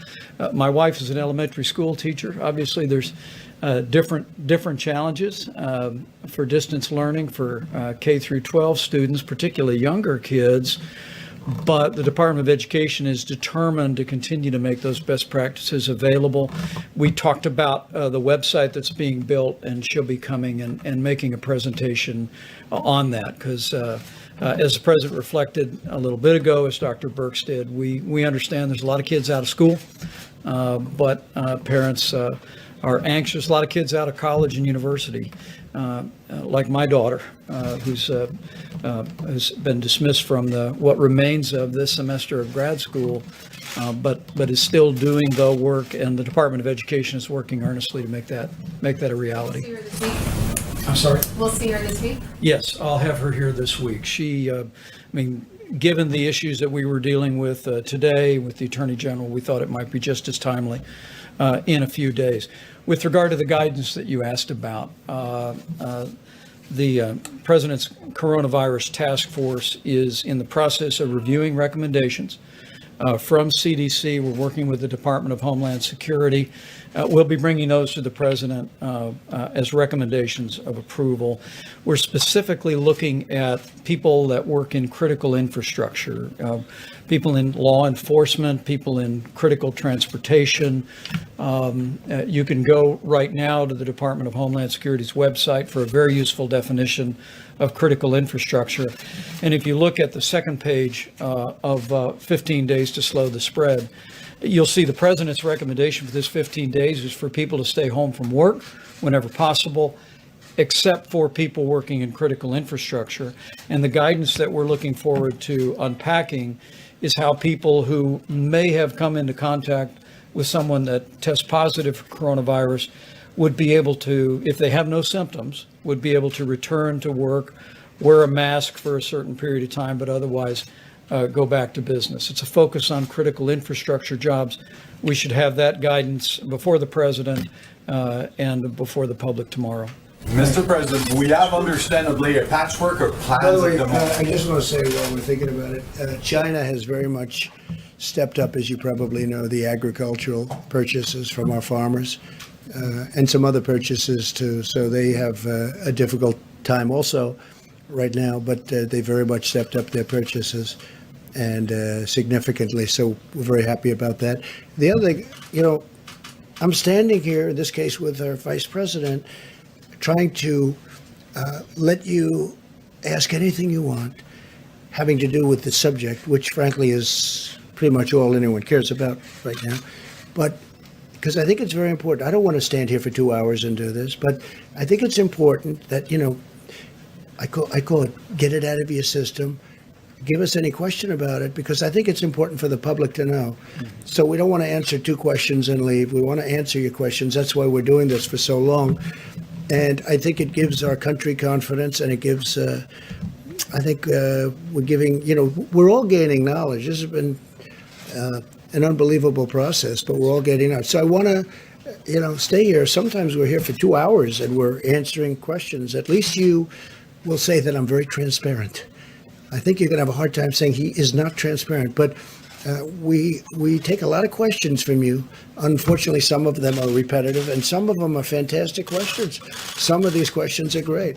My wife is an elementary school teacher. Obviously, there's different challenges for distance learning for K through 12 students, particularly younger kids. But the Department of Education is determined to continue to make those best practices available. We talked about the website that's being built, and she'll be coming and making a presentation on that, because as the President reflected a little bit ago, as Dr. Birx did, we understand there's a lot of kids out of school, but parents are anxious. A lot of kids out of college and university, like my daughter, who's has been dismissed from what remains of this semester of grad school, but is still doing the work, and the Department of Education is working earnestly to make that a reality. I'm sorry? We'll see her this week? Yes, I'll have her here this week. She, given the issues that we were dealing with today with the Attorney General, we thought it might be just as timely in a few days. With regard to the guidance that you asked about, the President's Coronavirus Task Force is in the process of reviewing recommendations from CDC. We're working with the Department of Homeland Security. We'll be bringing those to the President as recommendations of approval. We're specifically looking at people that work in critical infrastructure, people in law enforcement, people in critical transportation. You can go right now to the Department of Homeland Security's website for a very useful definition of critical infrastructure. And if you look at the second page of 15 days to slow the spread, you'll see the President's recommendation for this 15 days is for people to stay home from work whenever possible, except for people working in critical infrastructure. And the guidance that we're looking forward to unpacking is how people who may have come into contact with someone that tests positive for coronavirus would be able to, if they have no symptoms, would be able to return to work, wear a mask for a certain period of time, but otherwise go back to business. It's a focus on critical infrastructure jobs. We should have that guidance before the President and before the public tomorrow. Mr. President, we have understandably a patchwork of plans By the way, at the moment. I just want to say while we're thinking about it, China has very much stepped up, as you probably know, the agricultural purchases from our farmers and some other purchases too. So they have a difficult time also right now, but they very much stepped up their purchases and significantly. So we're very happy about that. The other thing, I'm standing here in this case with our Vice President, trying to let you ask anything you want having to do with the subject, which frankly is pretty much all anyone cares about right now. But because I think it's very important. I don't want to stand here for 2 hours and do this, but I think it's important that, I call it, get it out of your system. Give us any question about it, because I think it's important for the public to know. So we don't want to answer 2 questions and leave. We want to answer your questions. That's why we're doing this for so long. And I think it gives our country confidence, and it gives, I think we're giving, we're all gaining knowledge. This has been an unbelievable process, but we're all getting out. So I want to stay here. Sometimes we're here for 2 hours and we're answering questions. At least you will say that I'm very transparent. I think you're going to have a hard time saying he is not transparent, but we take a lot of questions from you. Unfortunately, some of them are repetitive and some of them are fantastic questions. Some of these questions are great.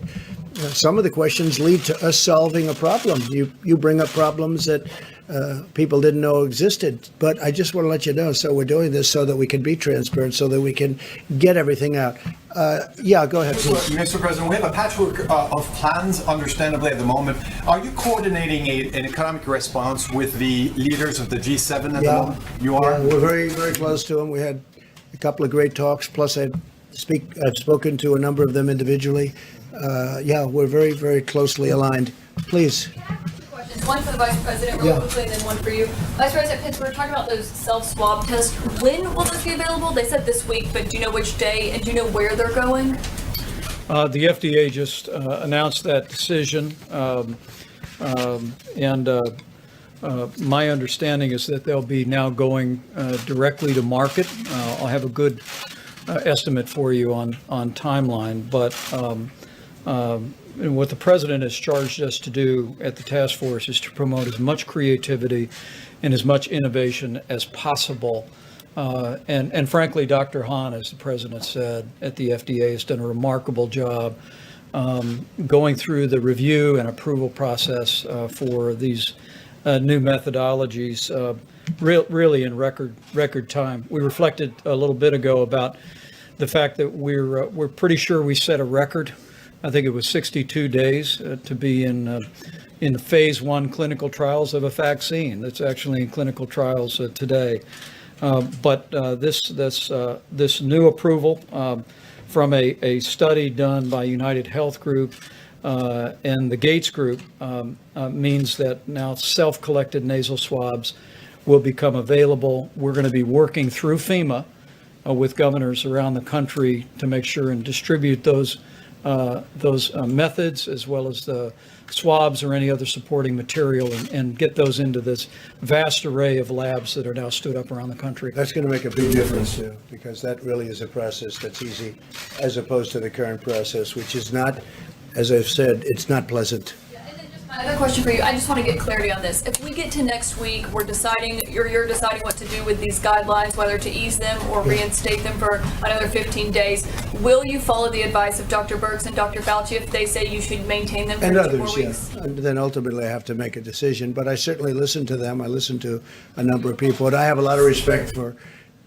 Some of the questions lead to us solving a problem. You bring up problems that people didn't know existed. But I just want to let you know, so we're doing this so that we can be transparent, so that we can get everything out. Yeah, go ahead, please. Mr. President, we have a patchwork of plans, understandably, at the moment. Are you coordinating an economic response with the leaders of the G7 at the moment? You are? Yeah, we're very, very close to them. We had a couple of great talks, plus I've spoken to a number of them individually. Yeah, we're very, very closely aligned. Please. One for the Vice President real quickly, and then one for you. Vice President Pitts, we're talking about those self-swab tests. When will those be available? They said this week, but do you know which day, and do you know where they're going? The FDA just announced that decision, and my understanding is that they'll be now going directly to market. I'll have a good estimate for you on timeline, but and what the president has charged us to do at the task force is to promote as much creativity and as much innovation as possible. And frankly, Dr. Hahn, as the president said, at the FDA has done a remarkable job going through the review and approval process for these new methodologies really in record time. We reflected a little bit ago about the fact that we're pretty sure we set a record. I think it was 62 days to be in the phase 1 clinical trials of a vaccine that's actually in clinical trials today. But this new approval from a study done by United Health Group and the Gates Group means that now self-collected nasal swabs will become available. We're going to be working through FEMA with governors around the country to make sure and distribute those methods as well as the swabs or any other supporting material and get those into this vast array of labs that are now stood up around the country. That's going to make a big difference too, because that really is a process that's easy as opposed to the current process, which is not, as I've said, it's not pleasant. I have a question for you. I just want to get clarity on this. If we get to next week, you're deciding what to do with these guidelines, whether to ease them or reinstate them for another 15 days. Will you follow the advice of Dr. Birx and Dr. Fauci if they say you should maintain them for And 2 others, more weeks? yeah. And then ultimately I have to make a decision, but I certainly listen to them. I listen to a number of people, and I have a lot of respect for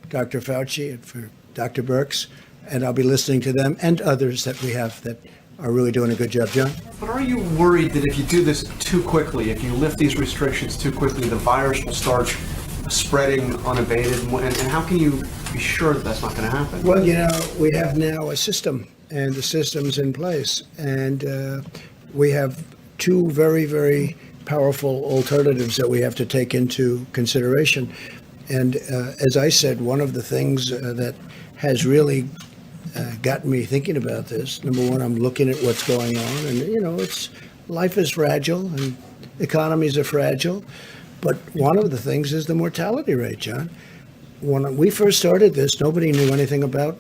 Dr. Fauci and for Dr. Birx, and I'll be listening to them and others that we have that are really doing a good job. John? But are you worried that if you do this too quickly, if you lift these restrictions too quickly, the virus will start spreading unabated? And how can you be sure that that's not going to happen? Well, we have now a system, and the system's in place. And we have 2 very, very powerful alternatives that we have to take into consideration. And as I said, one of the things that has really got me thinking about this. Number one, I'm looking at what's going on, and life is fragile and economies are fragile. But one of the things is the mortality rate, John. When we first started this, nobody knew anything about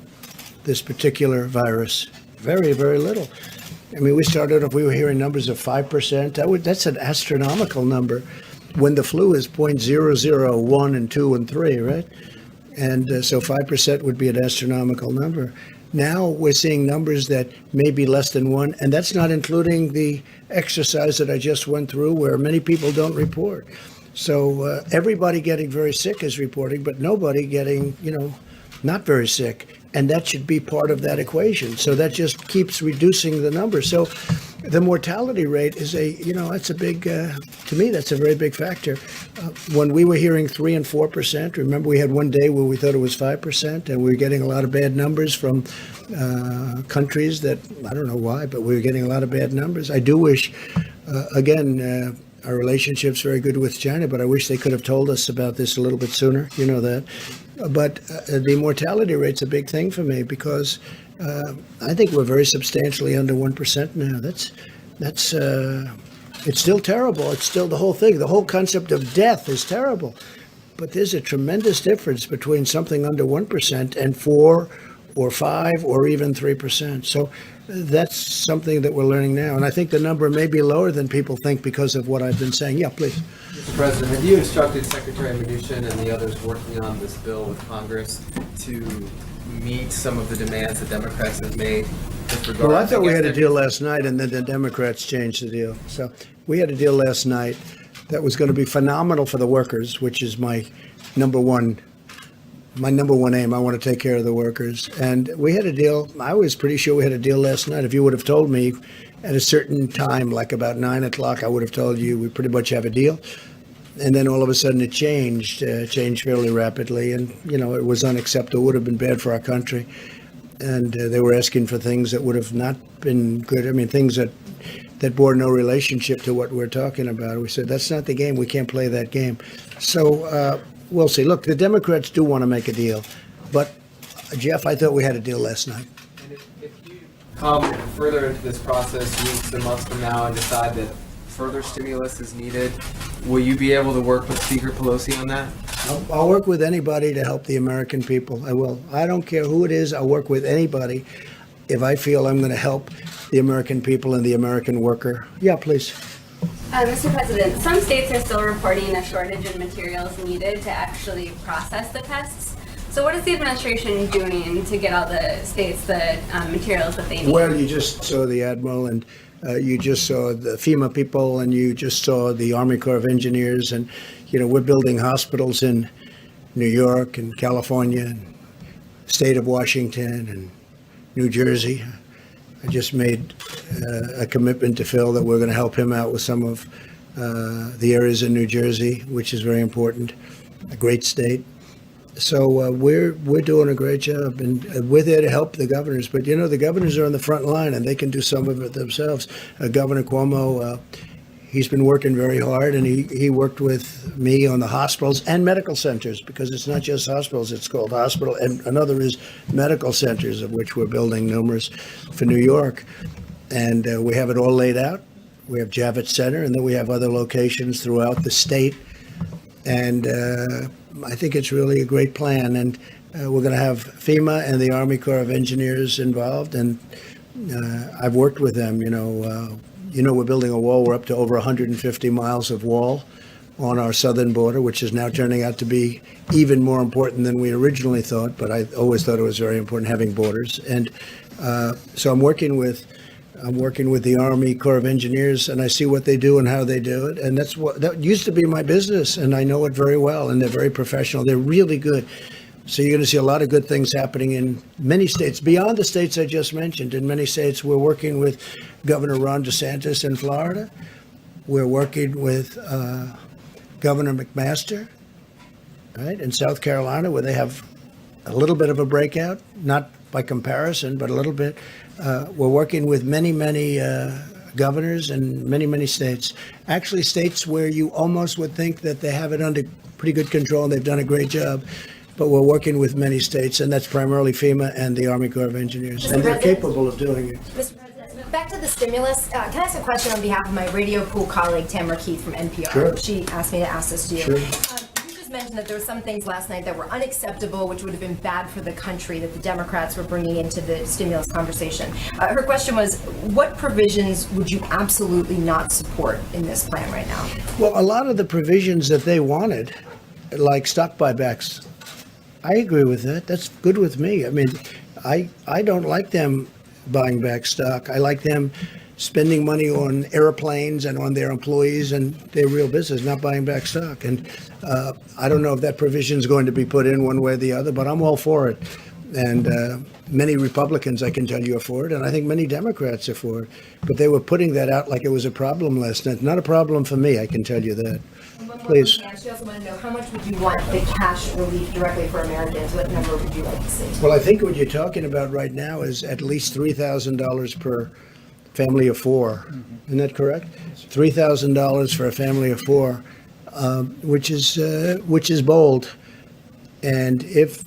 this particular virus. Very, very little. I mean, we were hearing numbers of 5%. That's an astronomical number when the flu is 0.001 and 2 and 3, right? And so 5% would be an astronomical number. Now we're seeing numbers that may be less than 1, and that's not including the exercise that I just went through where many people don't report. So everybody getting very sick is reporting, but nobody getting, not very sick. And that should be part of that equation. So that just keeps reducing the number. So the mortality rate is that's a big, to me, that's a very big factor. When we were hearing 3 and 4%, remember we had one day where we thought it was 5%, and we were getting a lot of bad numbers from countries that, I don't know why, but we were getting a lot of bad numbers. I do wish, again, our relationship's very good with China, but I wish they could have told us about this a little bit sooner. You know that. But the mortality rate's a big thing for me because I think we're very substantially under 1% now. That's it's still terrible. It's still the whole thing. The whole concept of death is terrible. but there's a tremendous difference between something under 1% and 4 or 5 or even 3%. So that's something that we're learning now. And I think the number may be lower than people think because of what I've been saying. Yeah, please. Mr. President, have you instructed Secretary Mnuchin and the others working on this bill with Congress to meet some of the demands that Democrats have made with regard? Well, I thought we had a deal last night, and then the Democrats changed the deal. So we had a deal last night that was going to be phenomenal for the workers, which is my number one aim. I want to take care of the workers. And we had a deal. I was pretty sure we had a deal last night. If you would have told me at a certain time, like about 9 o'clock, I would have told you we pretty much have a deal. And then all of a sudden it changed fairly rapidly. And, it was unacceptable. It would have been bad for our country. And they were asking for things that would have not been good. I mean, things that bore no relationship to what we're talking about. We said, that's not the game. We can't play that game. So we'll see. Look, the Democrats do want to make a deal. But, Jeff, I thought we had a deal last night. And if you come further into this process weeks and months from now and decide that further stimulus is needed, will you be able to work with Speaker Pelosi on that? I'll work with anybody to help the American people. I will. I don't care who it is. I'll work with anybody if I feel I'm going to help the American people and the American worker. Yeah, please. Mr. President, some states are still reporting a shortage in materials needed to actually process the tests. So what is the administration doing to get all the states the materials that they need? Well, you just saw the Admiral, and you just saw the FEMA people, and you just saw the Army Corps of Engineers. And, we're building hospitals in New York and California and state of Washington and New Jersey. I just made a commitment to Phil that we're going to help him out with some of the areas in New Jersey, which is very important, a great state. So we're doing a great job, and we're there to help the governors. But, the governors are on the front line, and they can do some of it themselves. Governor Cuomo, he's been working very hard, and he worked with me on the hospitals and medical centers, because it's not just hospitals, it's called hospital. And another is medical centers, of which we're building numerous for New York. And we have it all laid out. We have Javits Center, and then we have other locations throughout the state. And I think it's really a great plan. And we're going to have FEMA and the Army Corps of Engineers involved. And I've worked with them. We're building a wall. We're up to over 150 miles of wall on our southern border, which is now turning out to be even more important than we originally thought. But I always thought it was very important having borders. And so I'm working with the Army Corps of Engineers, and I see what they do and how they do it. And that used to be my business, and I know it very well. And they're very professional. They're really good. So you're going to see a lot of good things happening in many states, beyond the states I just mentioned. In many states, we're working with Governor Ron DeSantis in Florida. We're working with Governor McMaster, right, in South Carolina, where they have a little bit of a breakout, not by comparison, but a little bit. We're working with many governors in many states. Actually, states where you almost would think that they have it under pretty good control and they've done a great job. But we're working with many states, and that's primarily FEMA and the Army Corps of Engineers. And they're capable of doing it. Mr. President, back to the stimulus. Can I ask a question on behalf of my Radio Pool colleague, Tamara Keith from NPR? Sure. She asked me to ask this to you. Sure. You just mentioned that there were some things last night that were unacceptable, which would have been bad for the country, that the Democrats were bringing into the stimulus conversation. Her question was, what provisions would you absolutely not support in this plan right now? Well, a lot of the provisions that they wanted, like stock buybacks, I agree with that. That's good with me. I mean, I don't like them buying back stock. I like them spending money on airplanes and on their employees and their real business, not buying back stock. And I don't know if that provision is going to be put in one way or the other, but I'm all for it. And many Republicans, I can tell you, are for it, and I think many Democrats are for it. But they were putting that out like it was a problem last night. Not a problem for me, I can tell you that. Please. She also wanted to know, how much would you want the cash relief directly for Americans? What number would you like to see? Well, I think what you're talking about right now is at least $3,000 per family of four. Isn't that correct? $3,000 for a family of four, which is bold. And if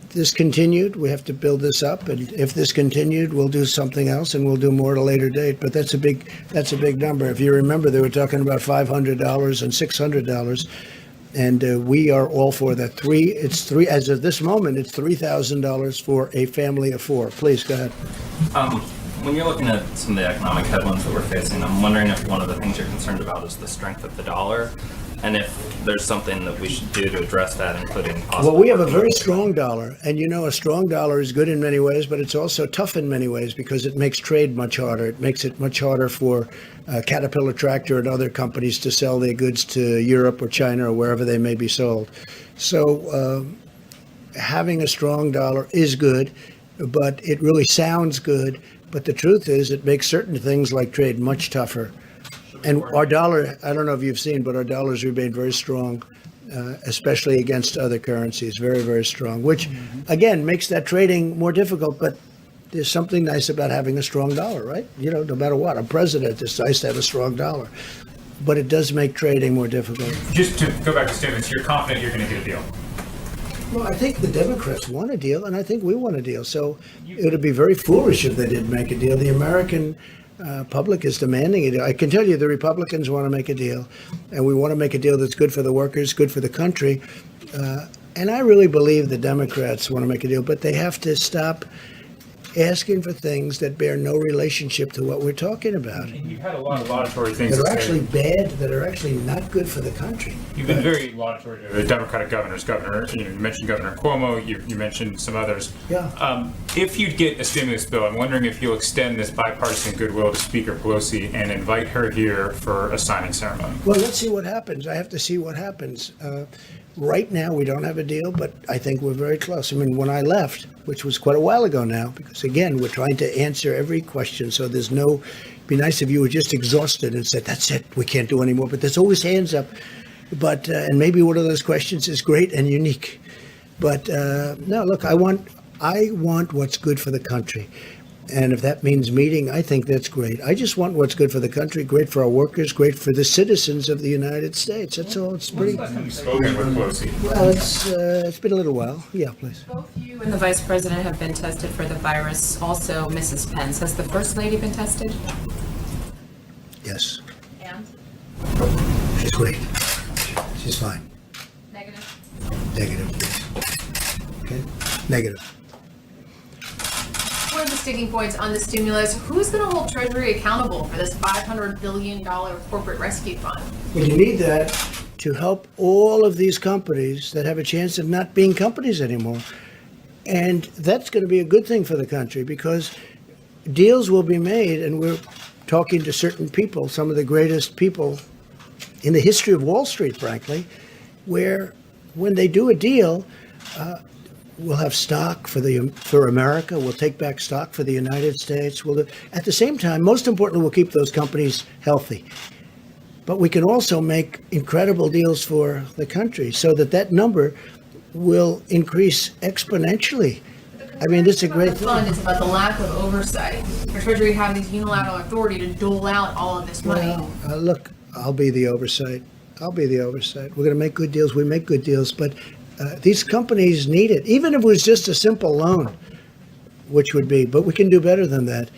this continued, we have to build this up. And if this continued, we'll do something else, and we'll do more at a later date. But that's a big number. If you remember, they were talking about $500 and $600. And we are all for that. It's three, as of this moment, it's $3,000 for a family of four. Please, go ahead. When you're looking at some of the economic headwinds that we're facing, I'm wondering if one of the things you're concerned about is the strength of the dollar, and if there's something that we should do to address that, including possibly... Well, we have a very strong dollar, and a strong dollar is good in many ways, but it's also tough in many ways because it makes trade much harder. It makes it much harder for Caterpillar Tractor and other companies to sell their goods to Europe or China or wherever they may be sold. So having a strong dollar is good, but it really sounds good. But the truth is it makes certain things like trade much tougher. And our dollar, I don't know if you've seen, but our dollars remain very strong, especially against other currencies, very, very strong, which, again, makes that trading more difficult. But there's something nice about having a strong dollar, right? No matter what. I'm president, it's nice to have a strong dollar. But it does make trading more difficult. Just to go back to statements, you're confident you're going to get a deal? Well, I think the Democrats want a deal, and I think we want a deal. So it would be very foolish if they didn't make a deal. The American public is demanding it. I can tell you the Republicans want to make a deal, and we want to make a deal that's good for the workers, good for the country. And I really believe the Democrats want to make a deal, but they have to stop asking for things that bear no relationship to what we're talking about. You've had a lot of laudatory things that are to actually say. bad, that are actually not good for the country. You've been very laudatory to the Democratic governors. You mentioned Governor Cuomo. You mentioned some others. Yeah. If you get a stimulus bill, I'm wondering if you'll extend this bipartisan goodwill to Speaker Pelosi and invite her here for a signing ceremony. Well, let's see what happens. I have to see what happens. Right now, we don't have a deal, but I think we're very close. I mean, when I left, which was quite a while ago now, because again, we're trying to answer every question. So there's it'd be nice if you were just exhausted and said, that's it, we can't do anymore. But there's always hands up. But, and maybe one of those questions is great and unique. But no, look, I want what's good for the country. And if that means meeting, I think that's great. I just want what's good for the country, great for our workers, great for the citizens of the United States. That's all. It's pretty. You've spoken with Pelosi. Well, it's been a little while. Yeah, please. Both you and the Vice President have been tested for the virus. Also, Mrs. Pence. Has the First Lady been tested? Yes. And? She's great. She's fine. Negative? Negative. Okay. Negative. One of the sticking points on the stimulus, who's going to hold Treasury accountable for this $500 billion corporate rescue fund? Well, you need that to help all of these companies that have a chance of not being companies anymore. And that's going to be a good thing for the country because deals will be made, and we're talking to certain people, some of the greatest people in the history of Wall Street, frankly, where when they do a deal, we'll have stock for America. We'll take back stock for the United States. At the same time, most importantly, we'll keep those companies healthy. But we can also make incredible deals for the country so that number will increase exponentially. I mean, this is a great thing. The fund is about the lack of oversight for Treasury having this unilateral authority to dole out all of this money. Well, look, I'll be the oversight. We're going to make good deals. We make good deals, but these companies need it, even if it was just a simple loan, which would be, but we can do better than that.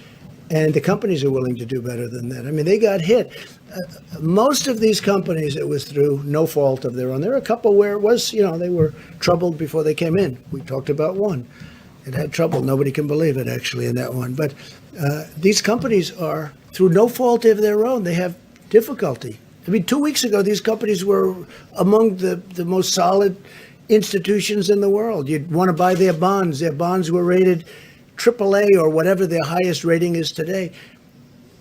And the companies are willing to do better than that. I mean, they got hit. Most of these companies, it was through no fault of their own. There are a couple where it was, they were troubled before they came in. We talked about one. It had trouble. Nobody can believe it, actually, in that one. But these companies are, through no fault of their own, they have difficulty. I mean, 2 weeks ago, these companies were among the most solid institutions in the world. You'd want to buy their bonds. Their bonds were rated AAA or whatever their highest rating is today.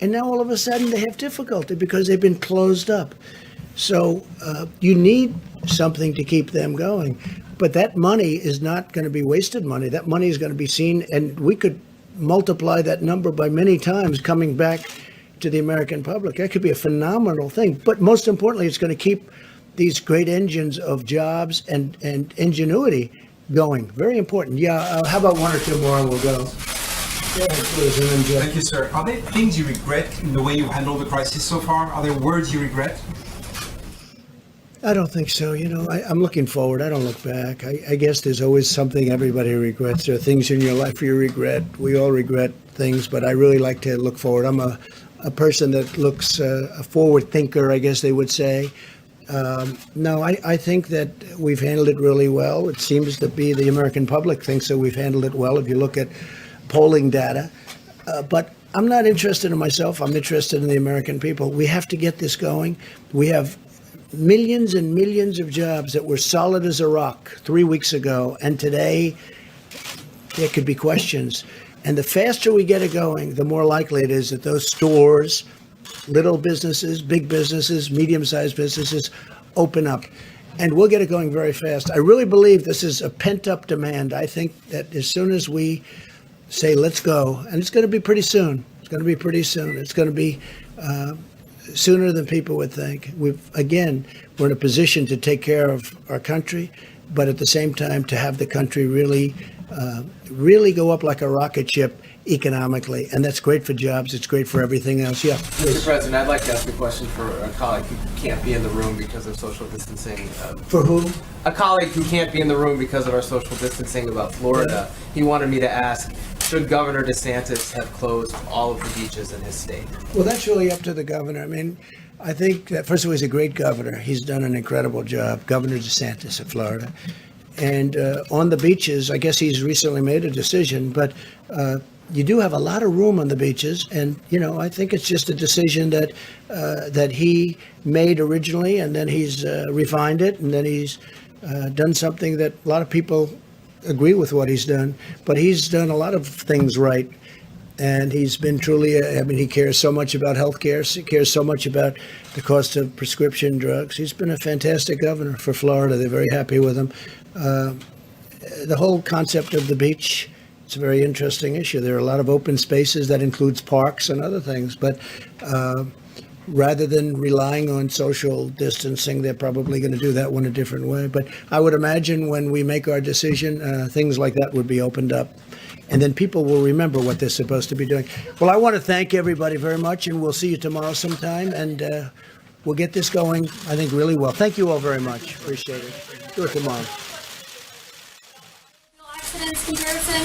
And now all of a sudden they have difficulty because they've been closed up. So you need something to keep them going. But that money is not going to be wasted money. That money is going to be seen, and we could multiply that number by many times coming back to the American public. That could be a phenomenal thing. But most importantly, it's going to keep these great engines of jobs and ingenuity going. Very important. Yeah, how about one or two more and we'll go. Yeah, please, and then Jeff. Thank you, sir. Are there things you regret in the way you handled the crisis so far? Are there words you regret? I don't think so. I'm looking forward. I don't look back. I guess there's always something everybody regrets. There are things in your life you regret. We all regret things, but I really like to look forward. I'm a person that looks a forward thinker, I guess they would say. No, I think that we've handled it really well. It seems to be the American public thinks that we've handled it well if you look at polling data. But I'm not interested in myself. I'm interested in the American people. We have to get this going. We have millions and millions of jobs that were solid as a rock 3 weeks ago. And today, there could be questions. And the faster we get it going, the more likely it is that those stores, little businesses, big businesses, medium-sized businesses open up. And we'll get it going very fast. I really believe this is a pent-up demand. I think that as soon as we say, let's go, and it's going to be pretty soon. It's going to be pretty soon. It's going to be sooner than people would think. We're in a position to take care of our country, but at the same time to have the country really go up like a rocket ship economically, and that's great for jobs. It's great for everything else. Yeah. Mr. President, I'd like to ask a question for a colleague who can't be in the room because of social distancing. For who? A colleague who can't be in the room because of our social distancing about Florida. He wanted me to ask, should Governor DeSantis have closed all of the beaches in his state? Well, that's really up to the governor. I mean, I think that, first of all, he's a great governor. He's done an incredible job, Governor DeSantis of Florida. And on the beaches, I guess he's recently made a decision, but you do have a lot of room on the beaches. And, I think it's just a decision that he made originally, and then he's refined it, and then he's done something that a lot of people agree with what he's done. But he's done a lot of things right. And he's been truly, he cares so much about health care. He cares so much about the cost of prescription drugs. He's been a fantastic governor for Florida. They're very happy with him. The whole concept of the beach, it's a very interesting issue. There are a lot of open spaces that includes parks and other things. But rather than relying on social distancing, they're probably going to do that one a different way. But I would imagine when we make our decision, things like that would be opened up. And then people will remember what they're supposed to be doing. Well, I want to thank everybody very much, and we'll see you tomorrow sometime. And we'll get this going, I think, really well. Thank you all very much. Appreciate it. Do it tomorrow. Accidents comparison.